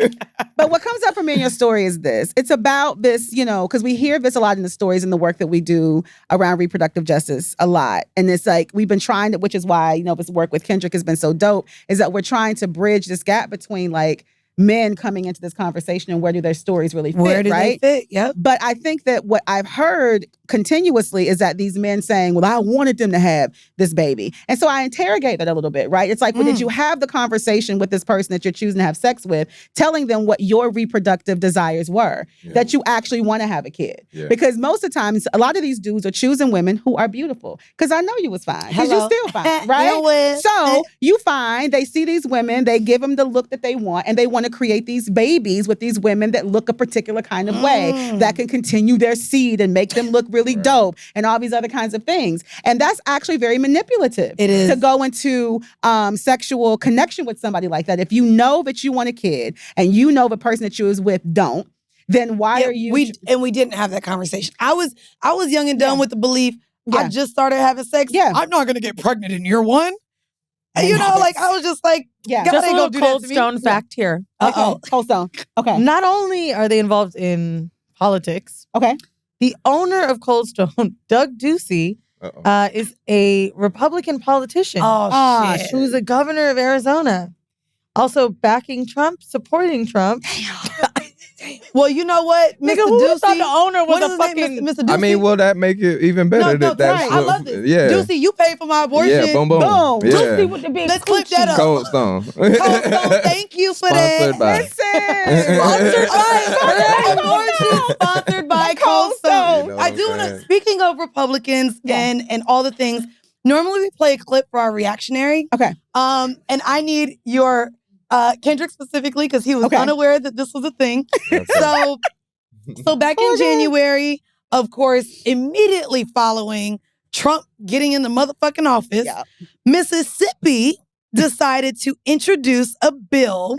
But what comes up for me in your story is this. It's about this, you know, because we hear this a lot in the stories and the work that we do around reproductive justice a lot. And it's like we've been trying to, which is why, you know, this work with Kendrick has been so dope, is that we're trying to bridge this gap between like men coming into this conversation and where do their stories really fit, Where do right? they fit? Yep. But I think that what I've heard continuously is that these men saying, well, I wanted them to have this baby. And so I interrogate that a little bit, right? It's like, well, did you have the conversation with this person that you're choosing to have sex with, telling them what your reproductive desires were, that you actually want to have a kid? Because most of the times, a lot of these dudes are choosing women who are beautiful. Because I know you was fine. Because you still fine, right? So you find, they see these women, they give them the look that they want, and they want to create these babies with these women that look a particular kind of way that can continue their seed and make them look really dope and all these other kinds of things. And that's actually very manipulative. It is. To go into sexual connection with somebody like that. If you know that you want a kid and you know the person that you was with don't, then why are you... We didn't have that conversation. I was young and dumb with the belief, I just started having sex. I'm not going to get pregnant in year one. And you know, like, I was just like, just a little Cold Stone fact here. Cold Stone. Okay. Not only are they involved in politics. Okay. The owner of Cold Stone, Doug Ducey, is a Republican politician. Oh, shit. Who's the governor of Arizona. Also backing Trump, supporting Trump. Well, you know what, Mr. Nigga, who Ducey, thought the owner was a fucking... Mr. Ducey? I mean, will that make it even better? No, that's I love this. Yeah. Ducey, you paid for my abortion. Yeah, boom, boom. Yeah. Ducey with the big Let's clip that up. Cold Stone. Cold Stone, thank you for Sponsored that. by. Sponsored by Cold Stone. You know I do want to, speaking of Republicans and all the things, normally we play a clip for our reactionary. Okay. And I need your Kendrick specifically, because he was unaware that this was a thing. So back in January, of course, immediately following Trump getting in the motherfucking office, Mississippi decided to introduce a bill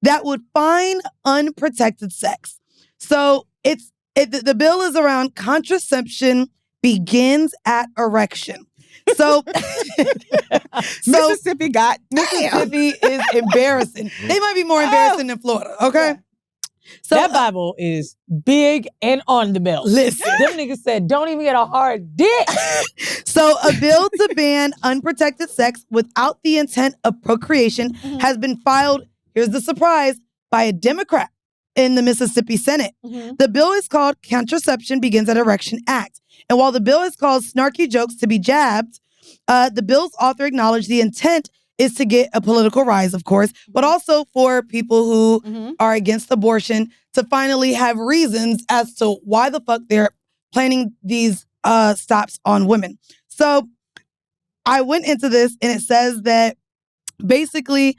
that would fine unprotected sex. So the bill is around contraception begins at erection. So Mississippi is embarrassing. They might be more embarrassing than Florida, okay? So that Bible is big and on the belt. Listen. Them niggas said, don't even get a hard dick. So a bill to ban unprotected sex without the intent of procreation has been filed, here's the surprise, by a Democrat in the Mississippi Senate. The bill is called Contraception Begins at Erection Act. And while the bill is called snarky jokes to be jabbed, the bill's author acknowledged the intent is to get a political rise, of course, but also for people who are against abortion to finally have reasons as to why the fuck they're planning these stops on women. So I went into this and it says that basically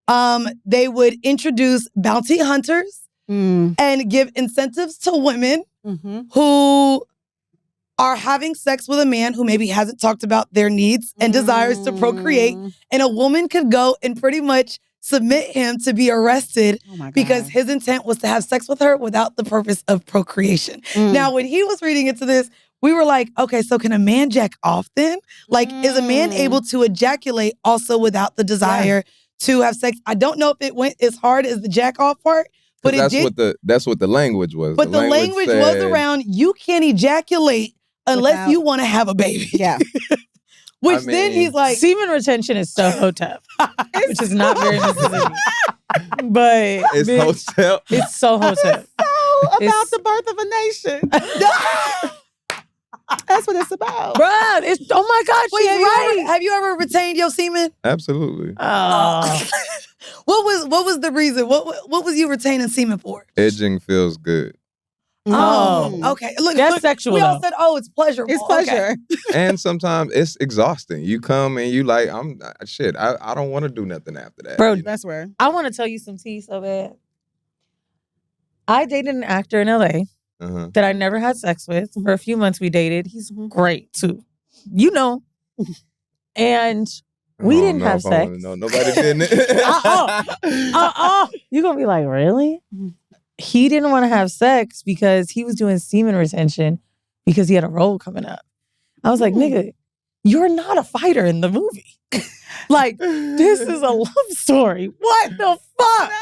they would introduce bounty hunters and give incentives to women who are having sex with a man who maybe hasn't talked about their needs and desires to procreate. And a woman could go and pretty much submit him to be arrested because his intent was to have sex with her without the purpose of procreation. Now, when he was reading into this, we were like, okay, so can a man jack off then? Like, is a man able to ejaculate also without the desire to have sex? I don't know if it went as hard as the jack off part, but that's what the language was. But the language was around, you can't ejaculate unless you want to have a baby. Yeah. Which then he's like... Semen retention is so hotep, which is not very Mississippi. But it's hotep. It's so hotep. About the birth of a nation. That's what it's about. Bruh, oh my God, she's right. Have you ever retained your semen? Absolutely. What was the reason? What was you retaining semen for? Edging feels good. Oh, okay. Look, that's sexual. We all said, "Oh, it's pleasurable." It's pleasure. Okay. And sometimes it's exhausting. You come and you like, I don't want to do nothing after that. Bro, that's where I want to tell you some tea so bad. I dated an actor in LA that I never had sex with. For a few months we dated. He's great too. You know. And we didn't have sex. No, nobody didn't. You're going to be like, really? He didn't want to have sex because he was doing semen retention because he had a role coming up. I was like, nigga, you're not a fighter in the movie. Like, this is a love story. What the fuck? No.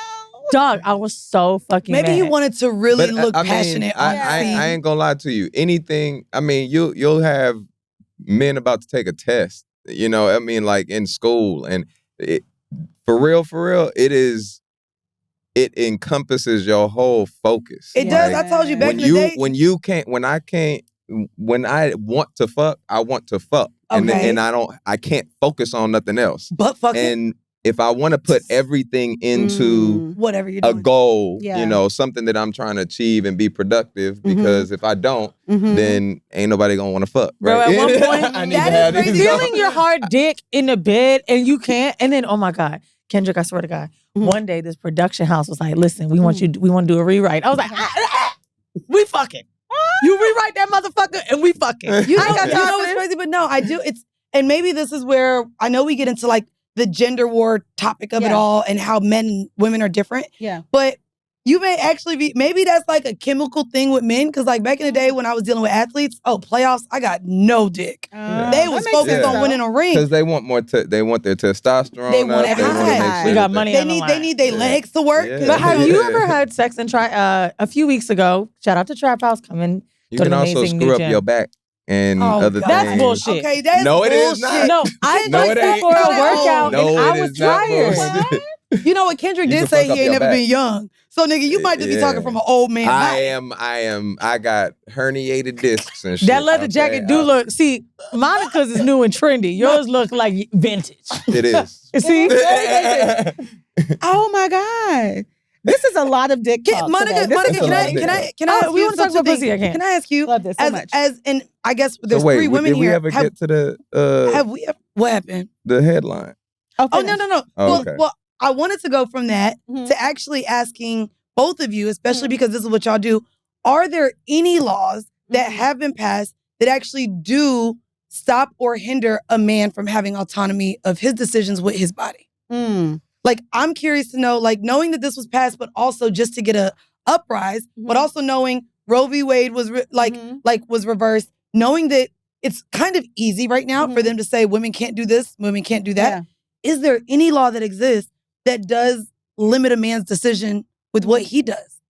Dog, I was so fucking Maybe mad. he wanted to really look passionate on the I scene. ain't gonna lie to you. Anything, you'll have men about to take a test, like in school. And for real, it encompasses your whole focus. It does. I told you back in the day. When I want to fuck, I want to fuck. Okay. And I can't focus on nothing else. But fucking. And if I want to put everything into whatever you're doing, a goal, something that I'm trying to achieve and be productive, because if I don't, then ain't nobody gonna want to fuck. Right? Bro, at one point, I need to have these feeling your hard dick in the bed and you can't, and then, oh my God, Kendrick, I swear to God, one day this production house was like, listen, we want to do a rewrite. I was like, we fucking. You rewrite that motherfucker and we fucking. You know what's crazy, but no, I do. And maybe this is where I know we get into like the gender war topic of it all and how men and women are different. Yeah. But you may actually be, maybe that's like a chemical thing with men. Cause like back in the day when I was dealing with athletes, playoffs, I got no dick. They was focused on winning a ring. Cause they want more, they want their testosterone. They want it. We got money on the line. They need their legs to work. Yeah. But have you ever had sex and try, a few weeks ago, shout out to Trap House, coming. You can also screw up your back and other things. That's bullshit. Okay, that's bullshit. It is not. No, I went there for a workout and I was tired. You know what? Kendrick did say he ain't never been young. So nigga, you might just be talking from an old man. I got herniated discs and shit. That leather jacket do look, see, Monica's is new and trendy. Yours look like vintage. It is. See? Oh my God. This is a lot of dick talk. Monica, can I ask we you want to talk about pussy again. Can I ask you, love this so much. and I guess there's three women did here. We ever get to the have we what happened? The headline. Oh no. Oh, okay. Well, I wanted to go from that to actually asking both of you, especially because this is what y'all do. Are there any laws that have been passed that actually do stop or hinder a man from having autonomy of his decisions with his body? Like, I'm curious to know, like, knowing that this was passed, but also just to get a uprise, but also knowing Roe v. Wade was was reversed, knowing that it's kind of easy right now for them to say women can't do this, women can't do that. Yeah. Is there any law that exists that does limit a man's decision with what he does?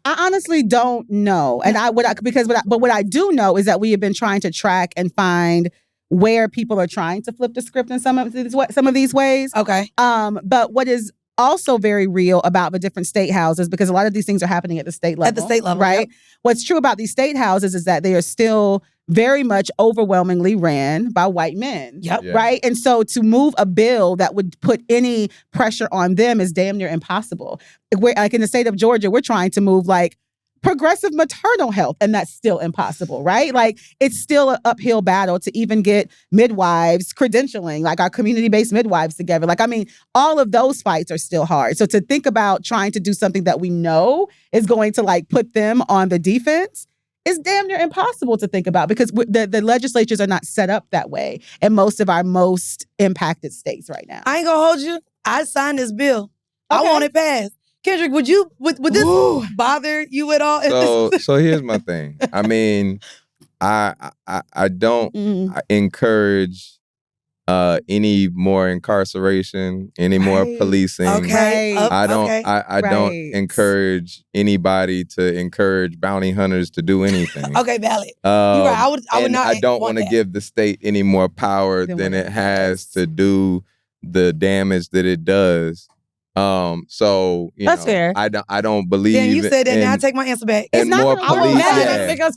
I honestly don't know, and what I do know is that we have been trying to track and find where people are trying to flip the script in some of these ways. Okay. But what is also very real about the different state houses, because a lot of these things are happening at the state level. At the state level, right? Yep. What's true about these state houses is that they are still very much overwhelmingly ran by white men. Yep. Yeah. Right? And so to move a bill that would put any pressure on them is damn near impossible. We're, like in the state of Georgia, we're trying to move like progressive maternal health, and that's still impossible, right? Like, it's still an uphill battle to even get midwives credentialing, like our community-based midwives together. Like, I mean, all of those fights are still hard. So to think about trying to do something that we know is going to like put them on the defense is damn near impossible to think about, because the legislatures are not set up that way in most of our most impacted states right now. I ain't gonna hold you. I signed this bill. Okay. I want it passed. Kendrick, would this bother you at all? So here's my thing. I mean, I don't encourage any more incarceration, any more policing. Okay. I don't encourage anybody to encourage bounty hunters to do anything. Okay, valid. You're right. I would not. I don't want to give the state any more power than it has to do the damage that it does. So that's fair. I don't believe. Then you said that. Now I take my answer back. And more police.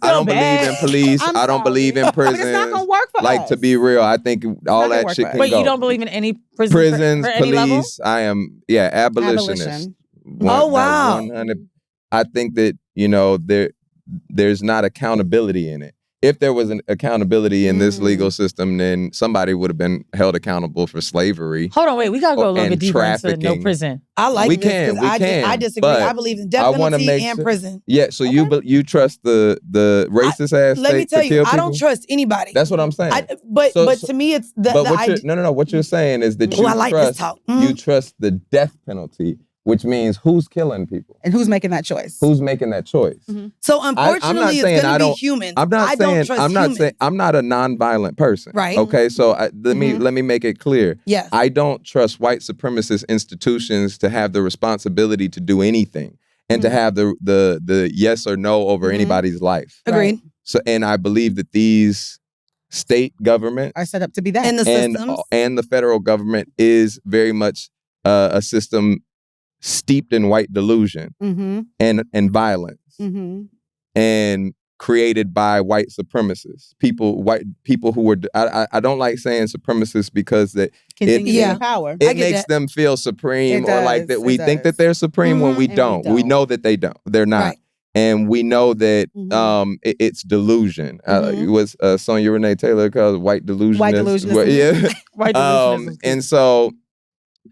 I don't believe in police. I don't believe in prisons. But it's not gonna work for us. To be real, I think all that shit can go. Wait, you don't believe in any prisons, for police? Level? I am, abolitionist. Oh wow. 100. I think that there's not accountability in it. If there was an accountability in this legal system, then somebody would have been held accountable for slavery. Hold on, wait. We got to go a little bit deeper into no prison. I like we this. I disagree. I believe in death penalty and prison. Yeah, so you trust the racist ass state to kill people? Let me tell you, I don't trust anybody. That's what I'm saying. But to me, it's what you're saying is that you trust the death penalty, which means who's killing people. And who's making that choice? Mm-hmm. So unfortunately, it's going to be humans. I'm not saying I'm not a nonviolent person. Right. Okay, so let me make it clear. Yes. I don't trust white supremacist institutions to have the responsibility to do anything and to have the yes or no over anybody's life. Agreed. So, and I believe that these state government are set up to be that. And the systems. And the federal government is very much a system steeped in white delusion and violence and created by white supremacists, white people who were. I don't like saying supremacists because that power. It makes them feel supreme, or like that we think that they're supreme when we don't. We know that they don't. They're not. Right. And we know that it's delusion. It was Sonia Renee Taylor called white delusion. White delusionism. Yeah. White delusionism. And so,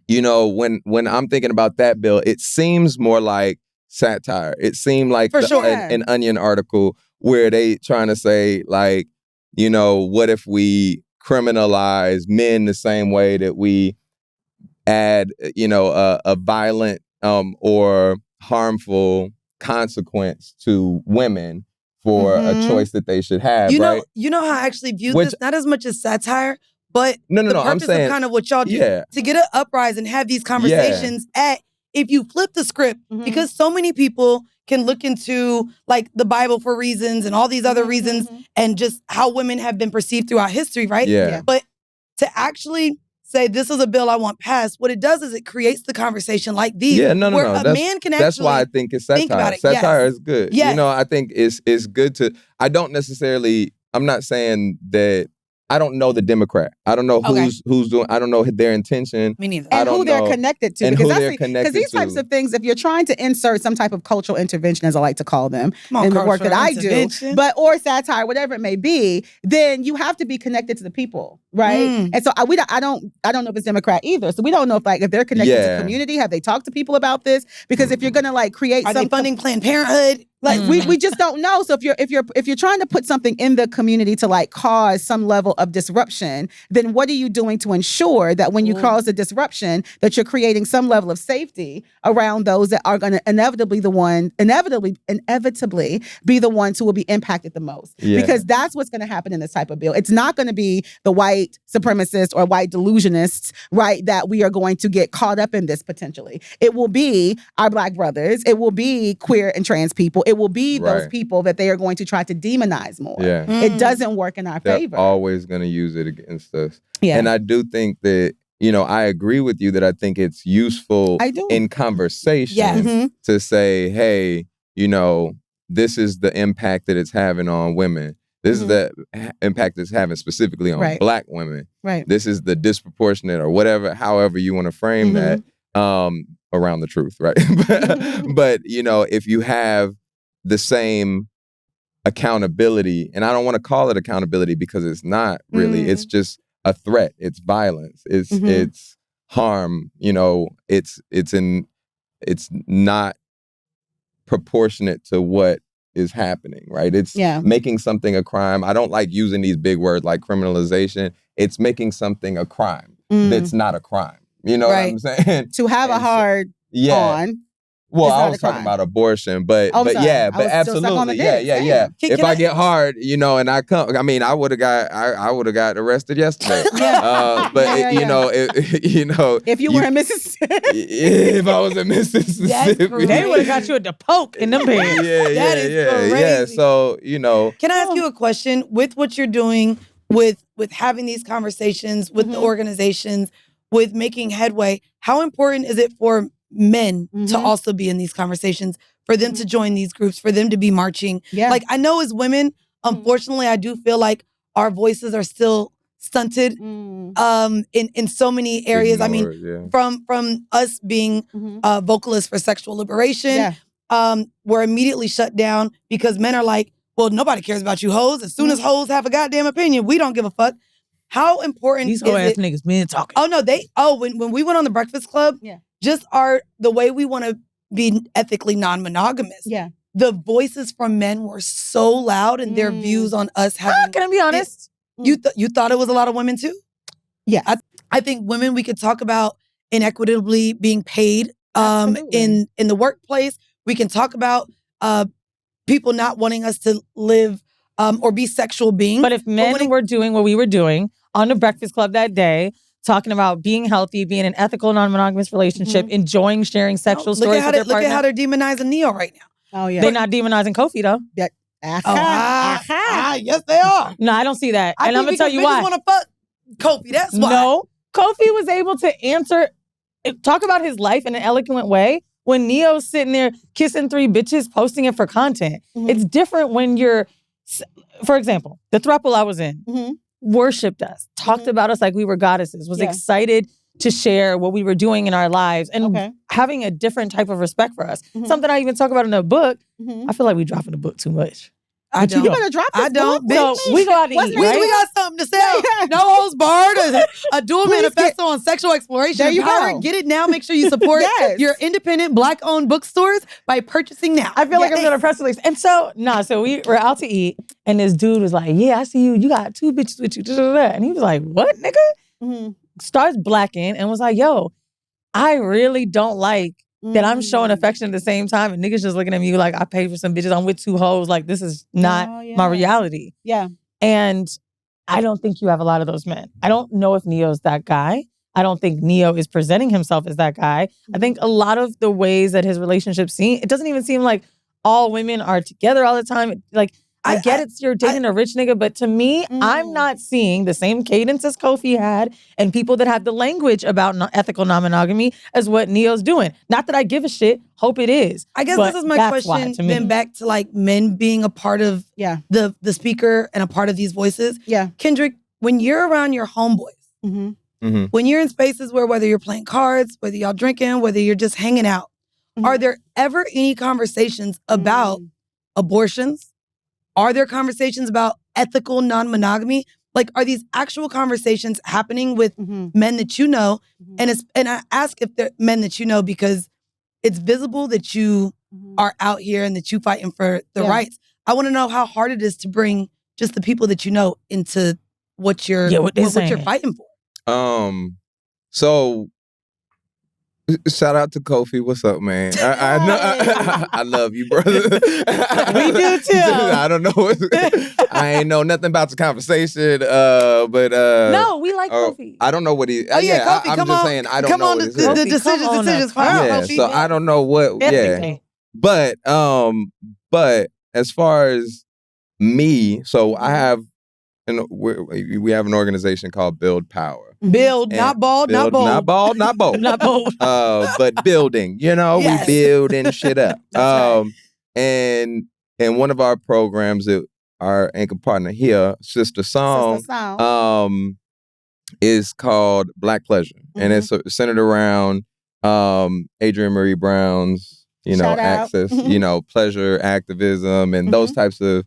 when I'm thinking about that bill, it seems more like satire. It seemed like an Onion article where they trying to say, like, what if we criminalize men the same way that we add, a violent or harmful consequence to women for a choice that they should have, right? You know how I actually view this? Not as much as satire, but the purpose I'm saying, of kind of what y'all do, to get an uprising and have these conversations if you flip the script, because so many people can look into like the Bible for reasons and all these other reasons and just how women have been perceived throughout history, right? Yeah. But to actually say this is a bill I want passed, what it does is it creates the conversation like these. Yeah, no. A man can actually that's why I think it's satire. Think about it. Satire is good. Yes. I think it's good to. I'm not saying that. I don't know the Democrat. I don't know who's doing. I don't know their intention. Me neither. And who they're connected to. Because these types of things, if you're trying to insert some type of cultural intervention, as I like to call them, in the work that I do, or satire, whatever it may be, then you have to be connected to the people, right? And so I don't know if it's Democrat either. So we don't know if they're connected to community. Have they talked to people about this? Because if you're gonna create, are they funding Planned Parenthood? We just don't know. So if you're trying to put something in the community to cause some level of disruption, then what are you doing to ensure that when you cause a disruption, that you're creating some level of safety around those that are going to inevitably be the ones who will be impacted the most? Yeah. Because that's what's going to happen in this type of bill. It's not going to be the white supremacists or white delusionists, right, that we are going to get caught up in this potentially. It will be our Black brothers. It will be queer and trans people. It will be those people that they are going to try to demonize more. Yeah. It doesn't work in our favor. They're always going to use it against us. Yeah. And I do think that, I agree with you that I think it's useful in conversation to say, hey, this is the impact that it's having on women. This is the impact it's having specifically on Black women. Right. This is the disproportionate or whatever, however you want to frame that, around the truth, right? But if you have the same accountability. And I don't want to call it accountability because it's not really. It's just a threat. It's violence. It's harm. You know, it's not proportionate to what is happening, right? It's making something a crime. I don't like using these big words like criminalization. It's making something a crime that's not a crime. You know what I'm saying? To have a hard on. Well, I was talking about abortion, but absolutely, yeah. If I get hard, you know, and I come, I mean, I would have got arrested yesterday. You know, if you were in Mississippi, if I was in Mississippi, they would have got you at the poke in them pants. Yeah. So, you know, can I ask you a question with what you're doing with having these conversations with the organizations, with making headway? How important is it for men to also be in these conversations, for them to join these groups, for them to be marching? Like, I know as women, unfortunately, I do feel like our voices are still stunted in so many areas. Ignored, from us being vocalists for sexual liberation, we're immediately shut down because men are like, well, nobody cares about you hoes. As soon as hoes have a goddamn opinion, we don't give a fuck. How important these whole ass niggas, men talking. Oh no, when we went on the Breakfast Club, just the way we want to be ethically non-monogamous. The voices from men were so loud in their views on us having. Can I be honest? You thought it was a lot of women too? Yeah. I think women, we could talk about inequitably being paid in the workplace. We can talk about people not wanting us to live or be sexual beings. But if men were doing what we were doing on the Breakfast Club that day, talking about being healthy, being in an ethical, non-monogamous relationship, enjoying sharing sexual stories with their partner. Look at how they're demonizing Neo right now. Oh, yeah. They're not demonizing Kofi, though. Yes, they are. No, I don't see that. And I'm going to tell you why. I want to fuck Kofi, that's why. No, Kofi was able to talk about his life in an eloquent way when Neo's sitting there kissing 3 bitches, posting it for content. It's different when you're, for example, the throuple I was in, worshipped us, talked about us like we were goddesses, was excited to share what we were doing in our lives and having a different type of respect for us. Something I even talk about in the book. I feel like we dropping the book too much. I don't. You better drop this I don't. book. So we go out to eat, right? We got something to sell. No holds barred. A dual manifesto on sexual exploration. There you go. Get it now. Make sure you support your independent Black-owned bookstores by purchasing now. I feel like I'm doing a press release. And so we were out to eat, and this dude was like, "Yeah, I see you. You got 2 bitches with you." And he was like, "What, nigga?" Starts blacking and was like, "Yo, I really don't like that I'm showing affection at the same time, and niggas just looking at me like I paid for some bitches. I'm with 2 hoes. Like, this is not my reality." Yeah. And I don't think you have a lot of those men. I don't know if Neo's that guy. I don't think Neo is presenting himself as that guy. I think a lot of the ways that his relationships seem, it doesn't even seem like all women are together all the time. Like, I get it's you're dating a rich nigga, but to me, I'm not seeing the same cadence as Kofi had and people that have the language about ethical non-monogamy as what Neo's doing. Not that I give a shit. Hope it is. I guess this is my question. Then back to like men being a part of the speaker and a part of these voices. Yeah. Kendrick, when you're around your homeboys, when you're in spaces where whether you're playing cards, whether y'all drinking, whether you're just hanging out, are there ever any conversations about abortions? Are there conversations about ethical non-monogamy? Like, are these actual conversations happening with men that you know? And I ask if they're men that you know because it's visible that you are out here and that you fighting for the rights. I want to know how hard it is to bring just the people that you know into what you're fighting for. So shout out to Kofi. What's up, man? I know I love you, brother. We do too. I don't know. I ain't know nothing about the conversation. But no, we like Kofi. I don't know what he. Kofi, I'm just saying I don't know what his the decisions. Yeah, so I don't know what. But as far as me, so I have. And we have an organization called Build Power. Build, not bald, not bold. Not bald, not bold. Not bold. But building, we building shit up. And one of our programs, our anchor partner here, SisterSong, is called Black Pleasure. And it's centered around Adrienne Marie Brown's access, pleasure activism and those types of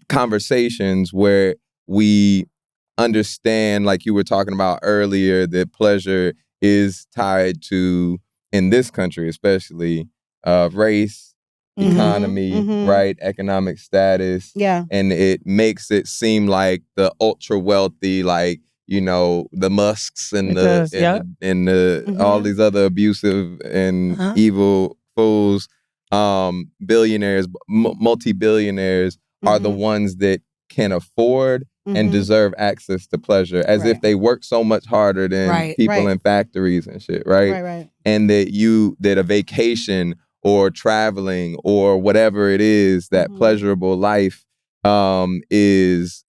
conversations where we understand, like you were talking about earlier, that pleasure is tied to, in this country especially, race, economy, right? Economic status. Yeah. And it makes it seem like the ultra wealthy, like, the Musks and all these other abusive and evil fools, billionaires, multi-billionaires are the ones that can afford and deserve access to pleasure, as if they work so much harder than people in factories and shit, right? Right. And that a vacation or traveling or whatever it is, that pleasurable life is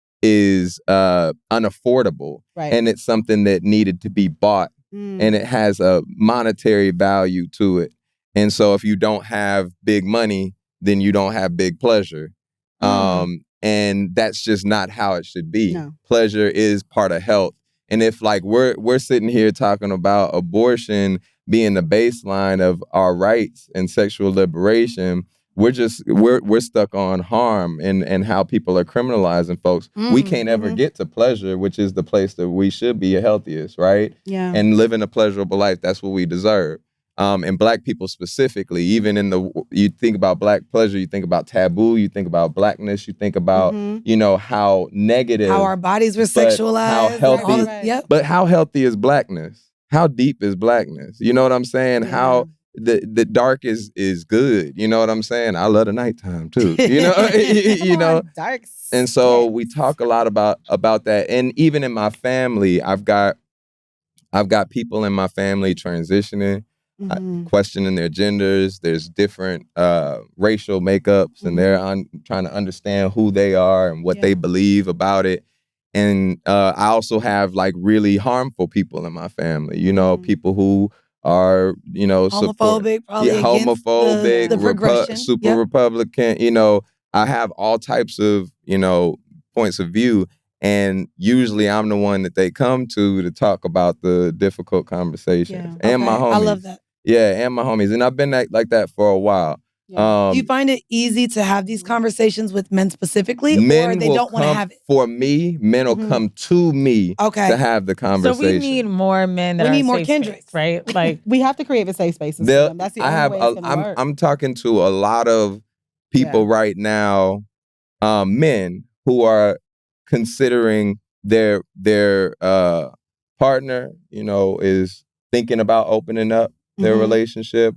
unaffordable. Right. And it's something that needed to be bought. And it has a monetary value to it. And so if you don't have big money, then you don't have big pleasure. And that's just not how it should be. No. Pleasure is part of health. And if like we're sitting here talking about abortion being the baseline of our rights and sexual liberation, we're stuck on harm and how people are criminalizing folks. We can't ever get to pleasure, which is the place that we should be healthiest, right? Yeah. And living a pleasurable life, that's what we deserve. And Black people specifically, even you think about Black pleasure, you think about taboo, you think about Blackness, you think about, how negative. How our bodies were sexualized. How healthy. But how healthy is Blackness? How deep is Blackness? You know what I'm saying? Yeah. How the dark is good. You know what I'm saying? I love the nighttime too. You know? Dark. And so we talk a lot about that. And even in my family, I've got people in my family transitioning. Questioning their genders. There's different racial makeups, and they're trying to understand who they are and what they believe about it. And I also have like really harmful people in my family. People who are homophobic, homophobic, the progression, super Republican. I have all types of points of view. And usually I'm the one that they come to talk about the difficult conversations. Yeah. And my homies. I love that. Yeah, and my homies. And I've been like that for a while. Yeah. Do you find it easy to have these conversations with men specifically, or they don't want to have it? For me, men will come to me to have the conversation. So we need more men that we are need more safe Kendricks, space, right? Like we have to create a safe spaces for them. That's the only way it's gonna work. I'm talking to a lot of people right now, men who are considering their partner, is thinking about opening up their relationship.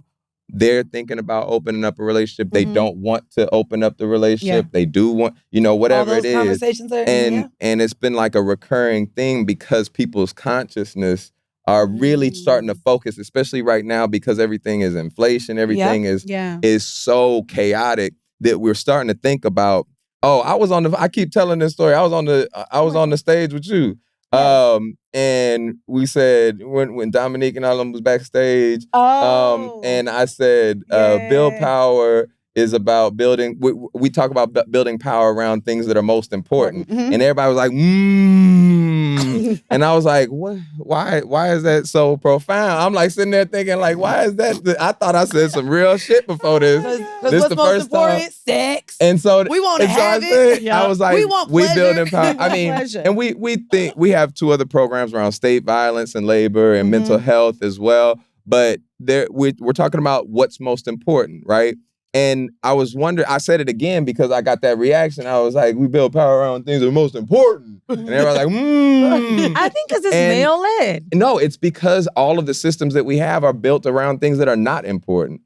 They're thinking about opening up a relationship. They don't want to open up the relationship. They do want, whatever all those it is. Conversations are, and it's been like a recurring thing because people's consciousness are really starting to focus, especially right now because everything is inflation. Everything is so chaotic that we're starting to think about, I keep telling this story. I was on the stage with you. And we said when Dominique and all of them was backstage, and I said, build power is about building. We talk about building power around things that are most important, and everybody was like, and I was like, what? Why is that so profound? I'm like sitting there thinking, like, why is that? I thought I said some real shit before this. Because this what's the most first important? time. Sex. And so we want to have it. I was like, we want pleasure. building power. I mean, and we think we have 2 other programs around state violence and labor and mental health as well. But we're talking about what's most important, right? And I was wondering, I said it again because I got that reaction. I was like, we build power around things that are most important. And everybody's like, I think because it's male-led. No, it's because all of the systems that we have are built around things that are not important.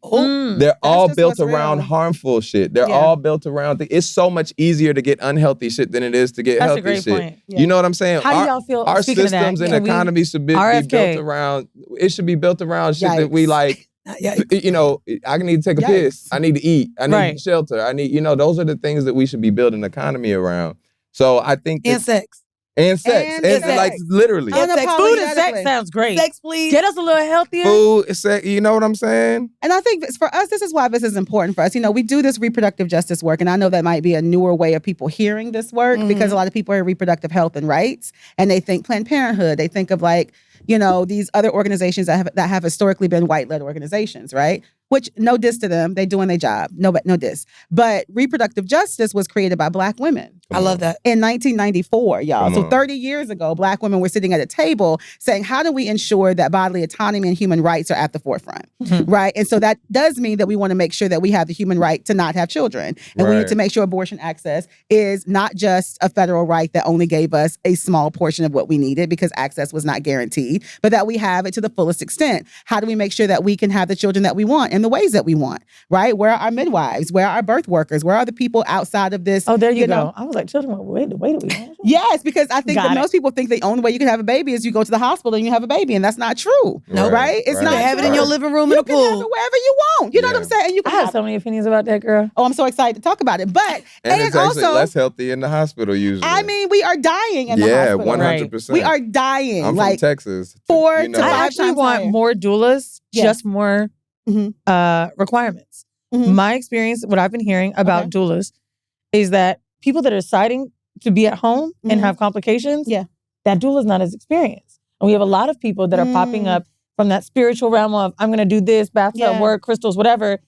They're all built around harmful shit. They're all built around it's so much easier to get unhealthy shit than it is to get healthy shit. Point. Yeah. You know what I'm saying? How do y'all feel? Our systems and economy should be built around, it should be built around shit that we like. I need to take a piss. I need to eat. I need shelter. I need, those are the things that we should be building an economy around. So I think and sex. And sex. Like literally. Food and sex sounds great. Sex, please. Get us a little healthier. Food, sex, you know what I'm saying? And I think for us, this is why this is important for us. We do this reproductive justice work, and I know that might be a newer way of people hearing this work because a lot of people are reproductive health and rights, and they think Planned Parenthood. They think of like, these other organizations that have historically been white-led organizations, right? Which, no diss to them, they doing their job, no diss. But reproductive justice was created by Black women. I love that. In 1994, y'all. So 30 years ago, Black women were sitting at a table saying, how do we ensure that bodily autonomy and human rights are at the forefront, right? And so that does mean that we want to make sure that we have the human right to not have children. And we need to make sure abortion access is not just a federal right that only gave us a small portion of what we needed because access was not guaranteed, but that we have it to the fullest extent. How do we make sure that we can have the children that we want in the ways that we want, right? Where are our midwives? Where are our birth workers? Where are the people outside of this? Oh, there you go. I was like, children, wait, do we want? Yes, because I think that most people think the only way you can have a baby is you go to the hospital and you have a baby, and that's not true. No, right? It's not. Have it in your living room in the pool. You can have it wherever you want. You know what I'm saying? And you can have so many opinions about that, girl. Oh, I'm so excited to talk about it. But and it's also less healthy in the hospital usually. I mean, we are dying in the hospital. Yeah, 100%. We are dying. I'm from Texas. 4 to 5 I actually want more doulas, just more requirements. My experience, what I've been hearing about doulas, is that people that are deciding to be at home and have complications, that doula is not as experienced. And we have a lot of people that are popping up from that spiritual realm of, I'm going to do this, bathtub work, crystals, whatever.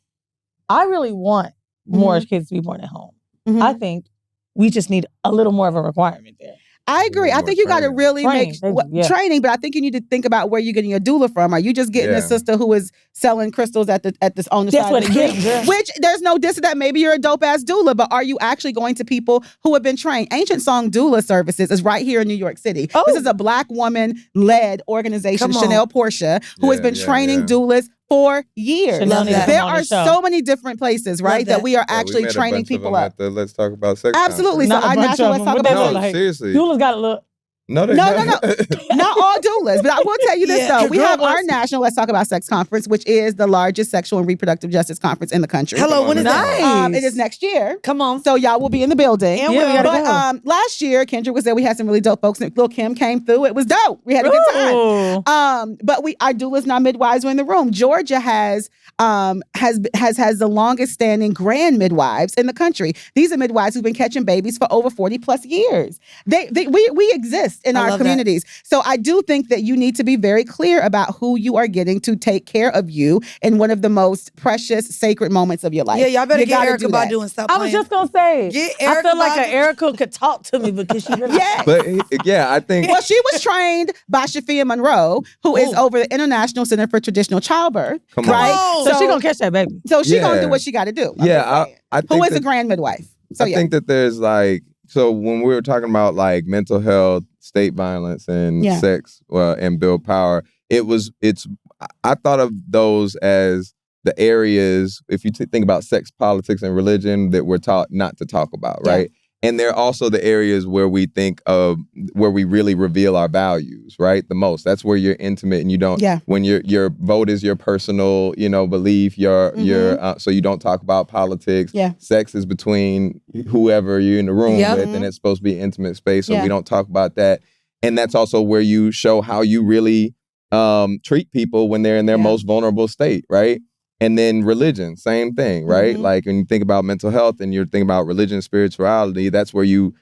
I really want more kids to be born at home. I think we just need a little more of a requirement there. I agree. I think you got to really make training, but I think you need to think about where you're getting your doula from. Are you just getting a sister who is selling crystals on the side of the street? Which there's no diss to that. Maybe you're a dope ass doula, but are you actually going to people who have been trained? Ancient Song Doula Services is right here in New York City. Oh. This is a Black woman led organization, Chanel Portia, who has been training doulas for years. There are so many different places, right, that we are actually training people up. Let's Talk About Sex. Absolutely. So our national Let's Talk About Sex. Seriously. Doulas got to look. No. Not all doulas. But I will tell you this, though. We have our national Let's Talk About Sex conference, which is the largest sexual and reproductive justice conference in the country. Hello, when is that? It is next year. Come on. So y'all will be in the building. And we gotta go. Last year, Kendrick was there. We had some really dope folks. Lil' Kim came through. It was dope. We had a good time. But our doulas and our midwives were in the room. Georgia has the longest standing grand midwives in the country. These are midwives who've been catching babies for over 40 plus years. We exist in our communities. So I do think that you need to be very clear about who you are getting to take care of you in one of the most precious, sacred moments of your life. Yeah, y'all better get Erykah Badu and stop playing. I was just going to say, I feel like Erykah could talk to me because she really But I think... Well, she was trained by Shafia Monroe, who is over the International Center for Traditional Childbirth. Come right? on. So she going to catch that baby. So she going to do what she got to do. I think who is a grand midwife? So I think that there's so when we were talking about like mental health, state violence, and sex and build power, I thought of those as the areas, if you think about sex, politics, and religion, that we're taught not to talk about, right? And they're also the areas where we think of, where we really reveal our values, right? The most. That's where you're intimate and you don't, when your vote is your personal, belief, so you don't talk about politics. Sex is between whoever you're in the room with, and it's supposed to be an intimate space, so we don't talk about that. And that's also where you show how you really treat people when they're in their most vulnerable state, right? And then religion, same thing, right? Like when you think about mental health and you're thinking about religion, spirituality, that's where you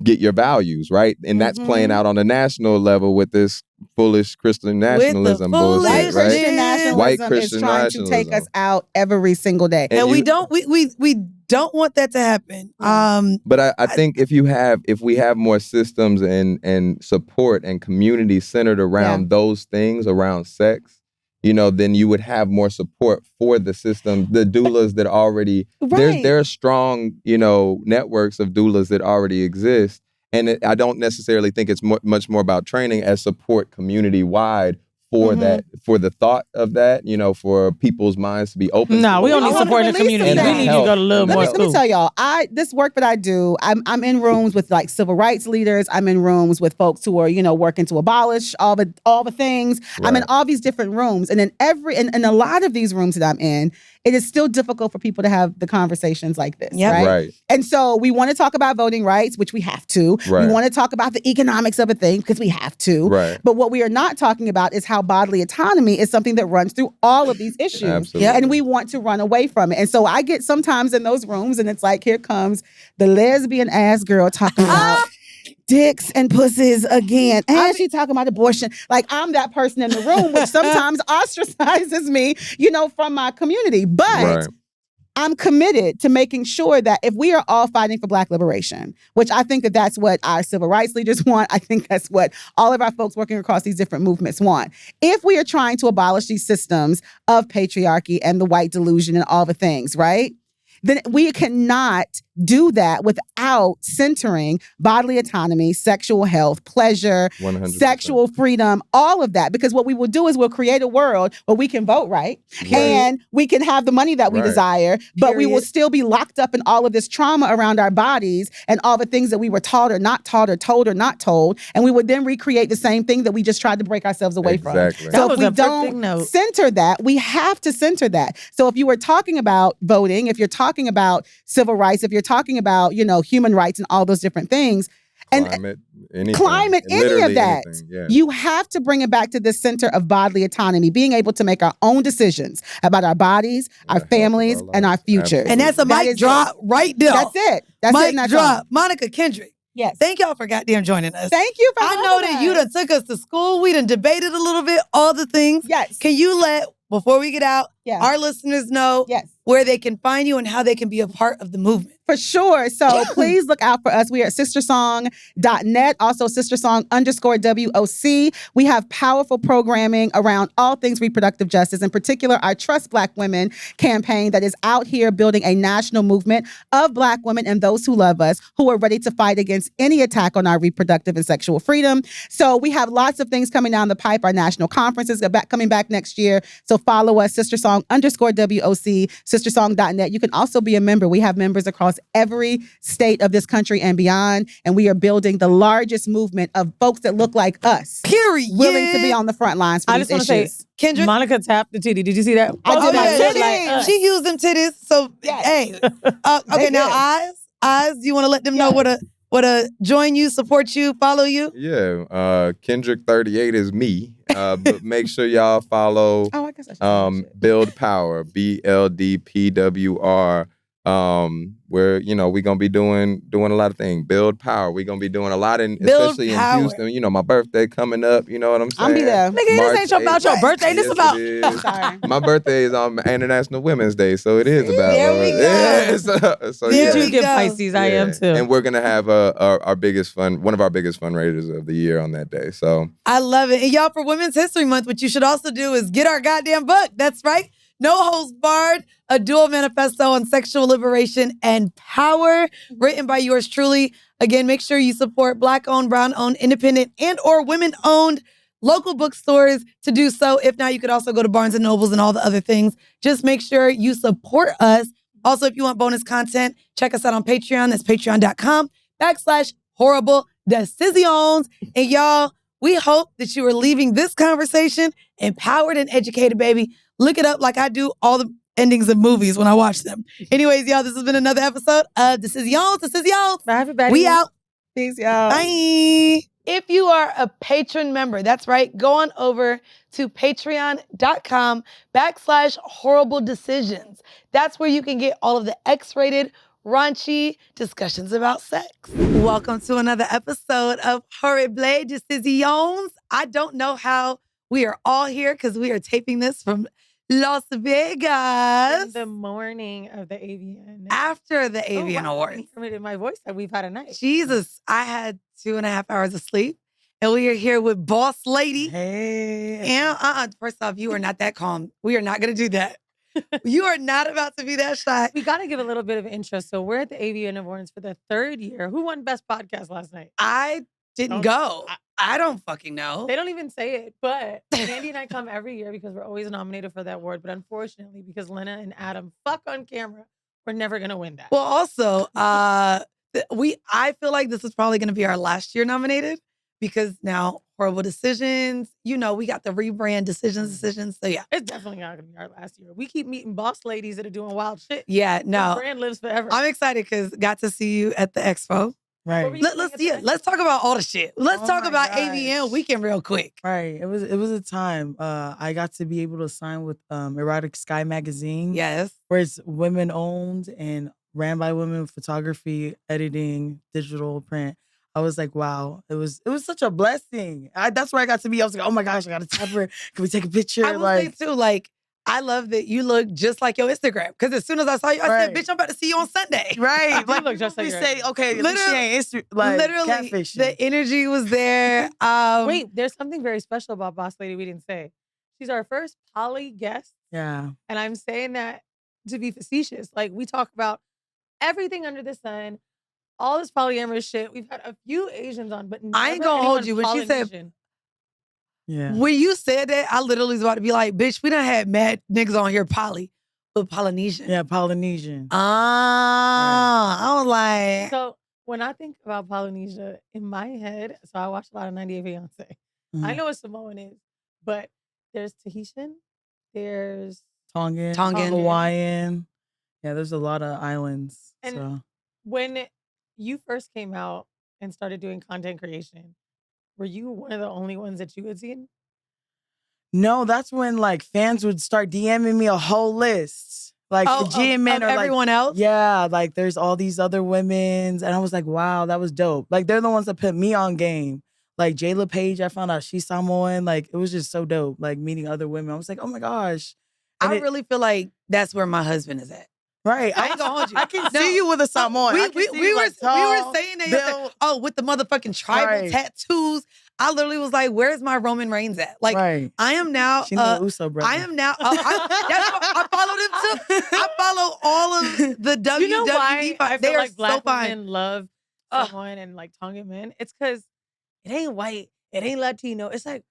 get your values, right? And that's playing out on a national level with this foolish Christian nationalism bullshit, right? White Christian nationalism is trying to take us out every single day. And we don't want that to happen. But I think if we have more systems and support and community centered around those things, around sex, then you would have more support for the system, the doulas that already, there are strong, networks of doulas that already exist. And I don't necessarily think it's much more about training as support community-wide for that, for the thought of that, for people's minds to be open. No, we don't need support in the community. We need you to go to a little more school. Let me tell y'all, this work that I do, I'm in rooms with like civil rights leaders. I'm in rooms with folks who are, working to abolish all the things. Right. I'm in all these different rooms. And in a lot of these rooms that I'm in, it is still difficult for people to have the conversations like this, right? And so we want to talk about voting rights, which we have to. Right. We want to talk about the economics of a thing because we have to. Right. But what we are not talking about is how bodily autonomy is something that runs through all of these issues. Absolutely. And we want to run away from it. And so I get sometimes in those rooms and it's like, here comes the lesbian ass girl talking about dicks and pussies again. And she talking about abortion. Like, I'm that person in the room, which sometimes ostracizes me, from my community. But I'm committed to making sure that if we are all fighting for Black liberation, which I think that that's what our civil rights leaders want, I think that's what all of our folks working across these different movements want. If we are trying to abolish these systems of patriarchy and the white delusion and all the things, right? Then we cannot do that without centering bodily autonomy, sexual health, pleasure, 100%. Sexual freedom, all of that. Because what we will do is we'll create a world where we can vote right. And we can have the money that we desire, but we will still be locked up in all of this trauma around our bodies and all the things that we were taught or not taught or told or not told. And we would then recreate the same thing that we just tried to break ourselves away from. So if we don't center that, we have to center that. So if you were talking about voting, if you're talking about civil rights, if you're talking about, human rights and all those different things, and climate, any of that, you have to bring it back to the center of bodily autonomy, being able to make our own decisions about our bodies, our families, and our future. And that's a mic drop right there. That's it. That's mic it. Drop. Monica Kendrick. Yes. Thank y'all for goddamn joining us. Thank you for having us. I know that you done took us to school. We done debated a little bit, all the things. Yes. Can you let, before we get out, our listeners know where they can find you and how they can be a part of the movement? For sure. So please look out for us. We are at SisterSong.net, also SisterSong_WOC. We have powerful programming around all things reproductive justice, in particular our Trust Black Women campaign that is out here building a national movement of Black women and those who love us, who are ready to fight against any attack on our reproductive and sexual freedom. So we have lots of things coming down the pipe. Our national conferences are coming back next year. So follow us, SisterSong_WOC, SisterSong.net. You can also be a member. We have members across every state of this country and beyond. And we are building the largest movement of folks that look like us. Period. Willing to be on the front lines for these issues. I just want to say, Kendrick, Monica tapped the titty. Did you see that? I did. She used them titties. So, hey. Okay, now Eyes, you want to let them know what to join you, support you, follow you? Yeah. Kendrick 38 is me. But make sure y'all follow Build Power, BLDPWR. Where we gonna be doing a lot of things. Build Power. We gonna be doing a lot especially in Houston. My birthday coming up. You know what I'm saying? I'll be there. Nigga, this ain't about your birthday. This about. Sorry. My birthday is on International Women's Day, so it is about. There we go. Yeah, so you do get Pisces. I am too. And we're gonna have one of our biggest fundraisers of the year on that day. So I love it. And y'all, for Women's History Month, what you should also do is get our goddamn book. That's right. No Holds Barred, a dual manifesto on sexual liberation and power, written by yours truly. Again, make sure you support Black-owned, brown-owned, independent, and or women-owned local bookstores to do so. If not, you could also go to Barnes & Nobles and all the other things. Just make sure you support us. Also, if you want bonus content, check us out on Patreon. That's patreon.com/horrible_decisions. And y'all, we hope that you are leaving this conversation empowered and educated, baby. Look it up like I do all the endings of movies when I watch them. Anyways, y'all, this has been another episode of Decisions. Bye, everybody. We out. Peace, y'all. Bye. If you are a patron member, that's right, go on over to patreon.com/horribledecisions. That's where you can get all of the X-rated, raunchy discussions about sex. Welcome to another episode of Horrible Decisions. I don't know how we are all here because we are taping this from Las Vegas. In the morning of the AVN. After the AVN Awards. In my voice that we've had a night. Jesus, I had 2.5 hours of sleep. And we are here with Boss Lady. Hey. And first off, you are not that calm. We are not going to do that. You are not about to be that shy. We got to give a little bit of interest. So we're at the AVN Awards for the 3rd year. Who won Best Podcast last night? I didn't go. I don't fucking know. They don't even say it, but Mandii and I come every year because we're always nominated for that award. But unfortunately, because Lena and Adam fuck on camera, we're never going to win that. Well, also, I feel like this is probably going to be our last year nominated because now Horrible Decisions, we got the rebrand Decisions. So yeah. It's definitely not going to be our last year. We keep meeting boss ladies that are doing wild shit. Yeah, no. The brand lives forever. I'm excited because got to see you at the expo. Right. Let's talk about all the shit. Let's talk about AVN weekend real quick. Right. It was a time. I got to be able to sign with Erotic Sky magazine. Yes. Where it's women owned and ran by women, photography, editing, digital print. I was like, wow, it was such a blessing. That's where I got to be. I was like, oh my gosh, I got to tap her. Can we take a picture? I will say too, like, I love that you look just like your Instagram. Because as soon as I saw you, I said, bitch, I'm about to see you on Sunday. Right. Like, look just like we say, okay, literally, she ain't literally, catfishing. the energy was there. Wait, there's something very special about Boss Lady we didn't say. She's our first poly guest. Yeah. And I'm saying that to be facetious. Like, we talk about everything under the sun, all this polyamorous shit. We've had a few Asians on, but I ain't gonna hold you. When she said, yeah. When you said that, I literally was about to be like, bitch, we done had mad niggas on here but Polynesian. Yeah, Polynesian. I was like. So when I think about Polynesia, in my head, so I watch a lot of 98 Fiancé. I know what Samoan is, but there's Tahitian, there's Tongan, Hawaiian. Yeah, there's a lot of islands. And when you first came out and started doing content creation, were you one of the only ones that you had seen? No, that's when like fans would start DMing me a whole list. Like Fijian men or everyone else? Yeah, like there's all these other women's. And I was like, wow, that was dope. Like they're the ones that put me on game. Like Jayla Page, I found out she's Samoan. Like it was just so dope. Like meeting other women. I was like, oh my gosh. And I really feel like that's where my husband is at. Right. I ain't gonna hold you. I can see you with a Samoan. We were saying that. With the motherfucking tribal tattoos. I literally was like, "Where's my Roman Reigns at?" Like, I am now. Uso brother. I am now. I follow them too. I follow all of the WWE. You know why I feel like black so women love Samoan and like Tongan men? It's because it ain't white, it ain't Latino. It's like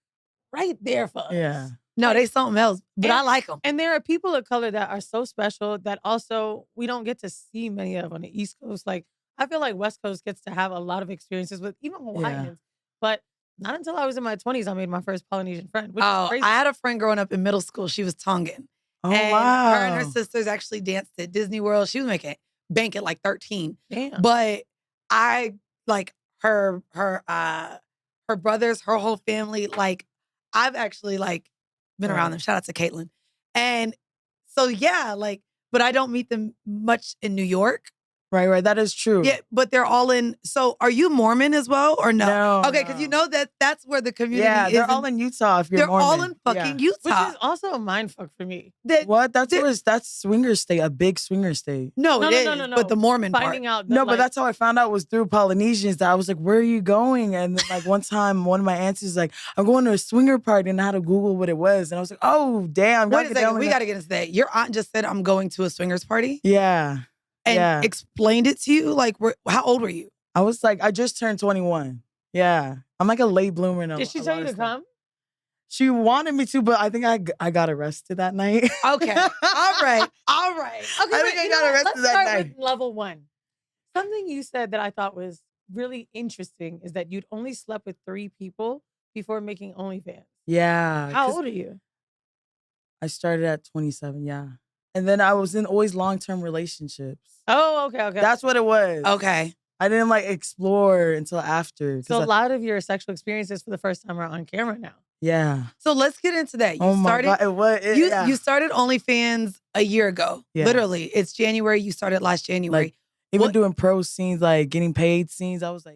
right there for us. Yeah. No, they something else, but I like them. And there are people of color that are so special that also we don't get to see many of on the East Coast. Like, I feel like West Coast gets to have a lot of experiences with even Hawaiians. But not until I was in my 20s, I made my first Polynesian friend, which is crazy. I had a friend growing up in middle school. She was Tongan. Oh, and wow. Her and her sisters actually danced at Disney World. She was making bank at like 13. Damn. But I, like, her brothers, her whole family, like, I've actually, like, been around them. Shout out to Caitlin. And so, yeah, like, but I don't meet them much in New York. Right. That is true. Yeah, but they're all in. So are you Mormon as well or no? No. Okay, because you know that's where the community is. Yeah, they're all in Utah if you're Mormon. They're all in fucking Utah. Which is also a mindfuck for me. What? That's swinger state, a big swinger state. No, it is. No. But the Mormon Finding part. out. But that's how I found out was through Polynesians. That I was like, where are you going? And then like one time, one of my aunts was like, I'm going to a swinger party, and I had to Google what it was. And I was like, oh, damn. Wait a second. We got to get into that. Your aunt just said, I'm going to a swingers party? Yeah. And explained it to you? Like, how old were you? I was like, I just turned 21. Yeah. I'm like a late bloomer. Did she tell you to come? She wanted me to, but I think I got arrested that night. Okay. All right. Okay, I think I got arrested that night. With level one. Something you said that I thought was really interesting is that you'd only slept with 3 people before making OnlyFans. Yeah. How old are you? I started at 27, yeah. And then I was in always long-term relationships. Oh, okay. That's what it was. Okay. I didn't like explore until after. So a lot of your sexual experiences for the first time are on camera now. Yeah. So let's get into that. Oh my God. You started OnlyFans a year ago. Yeah. Literally. It's January. You started last January. Like, even doing pro scenes, like getting paid scenes, I was like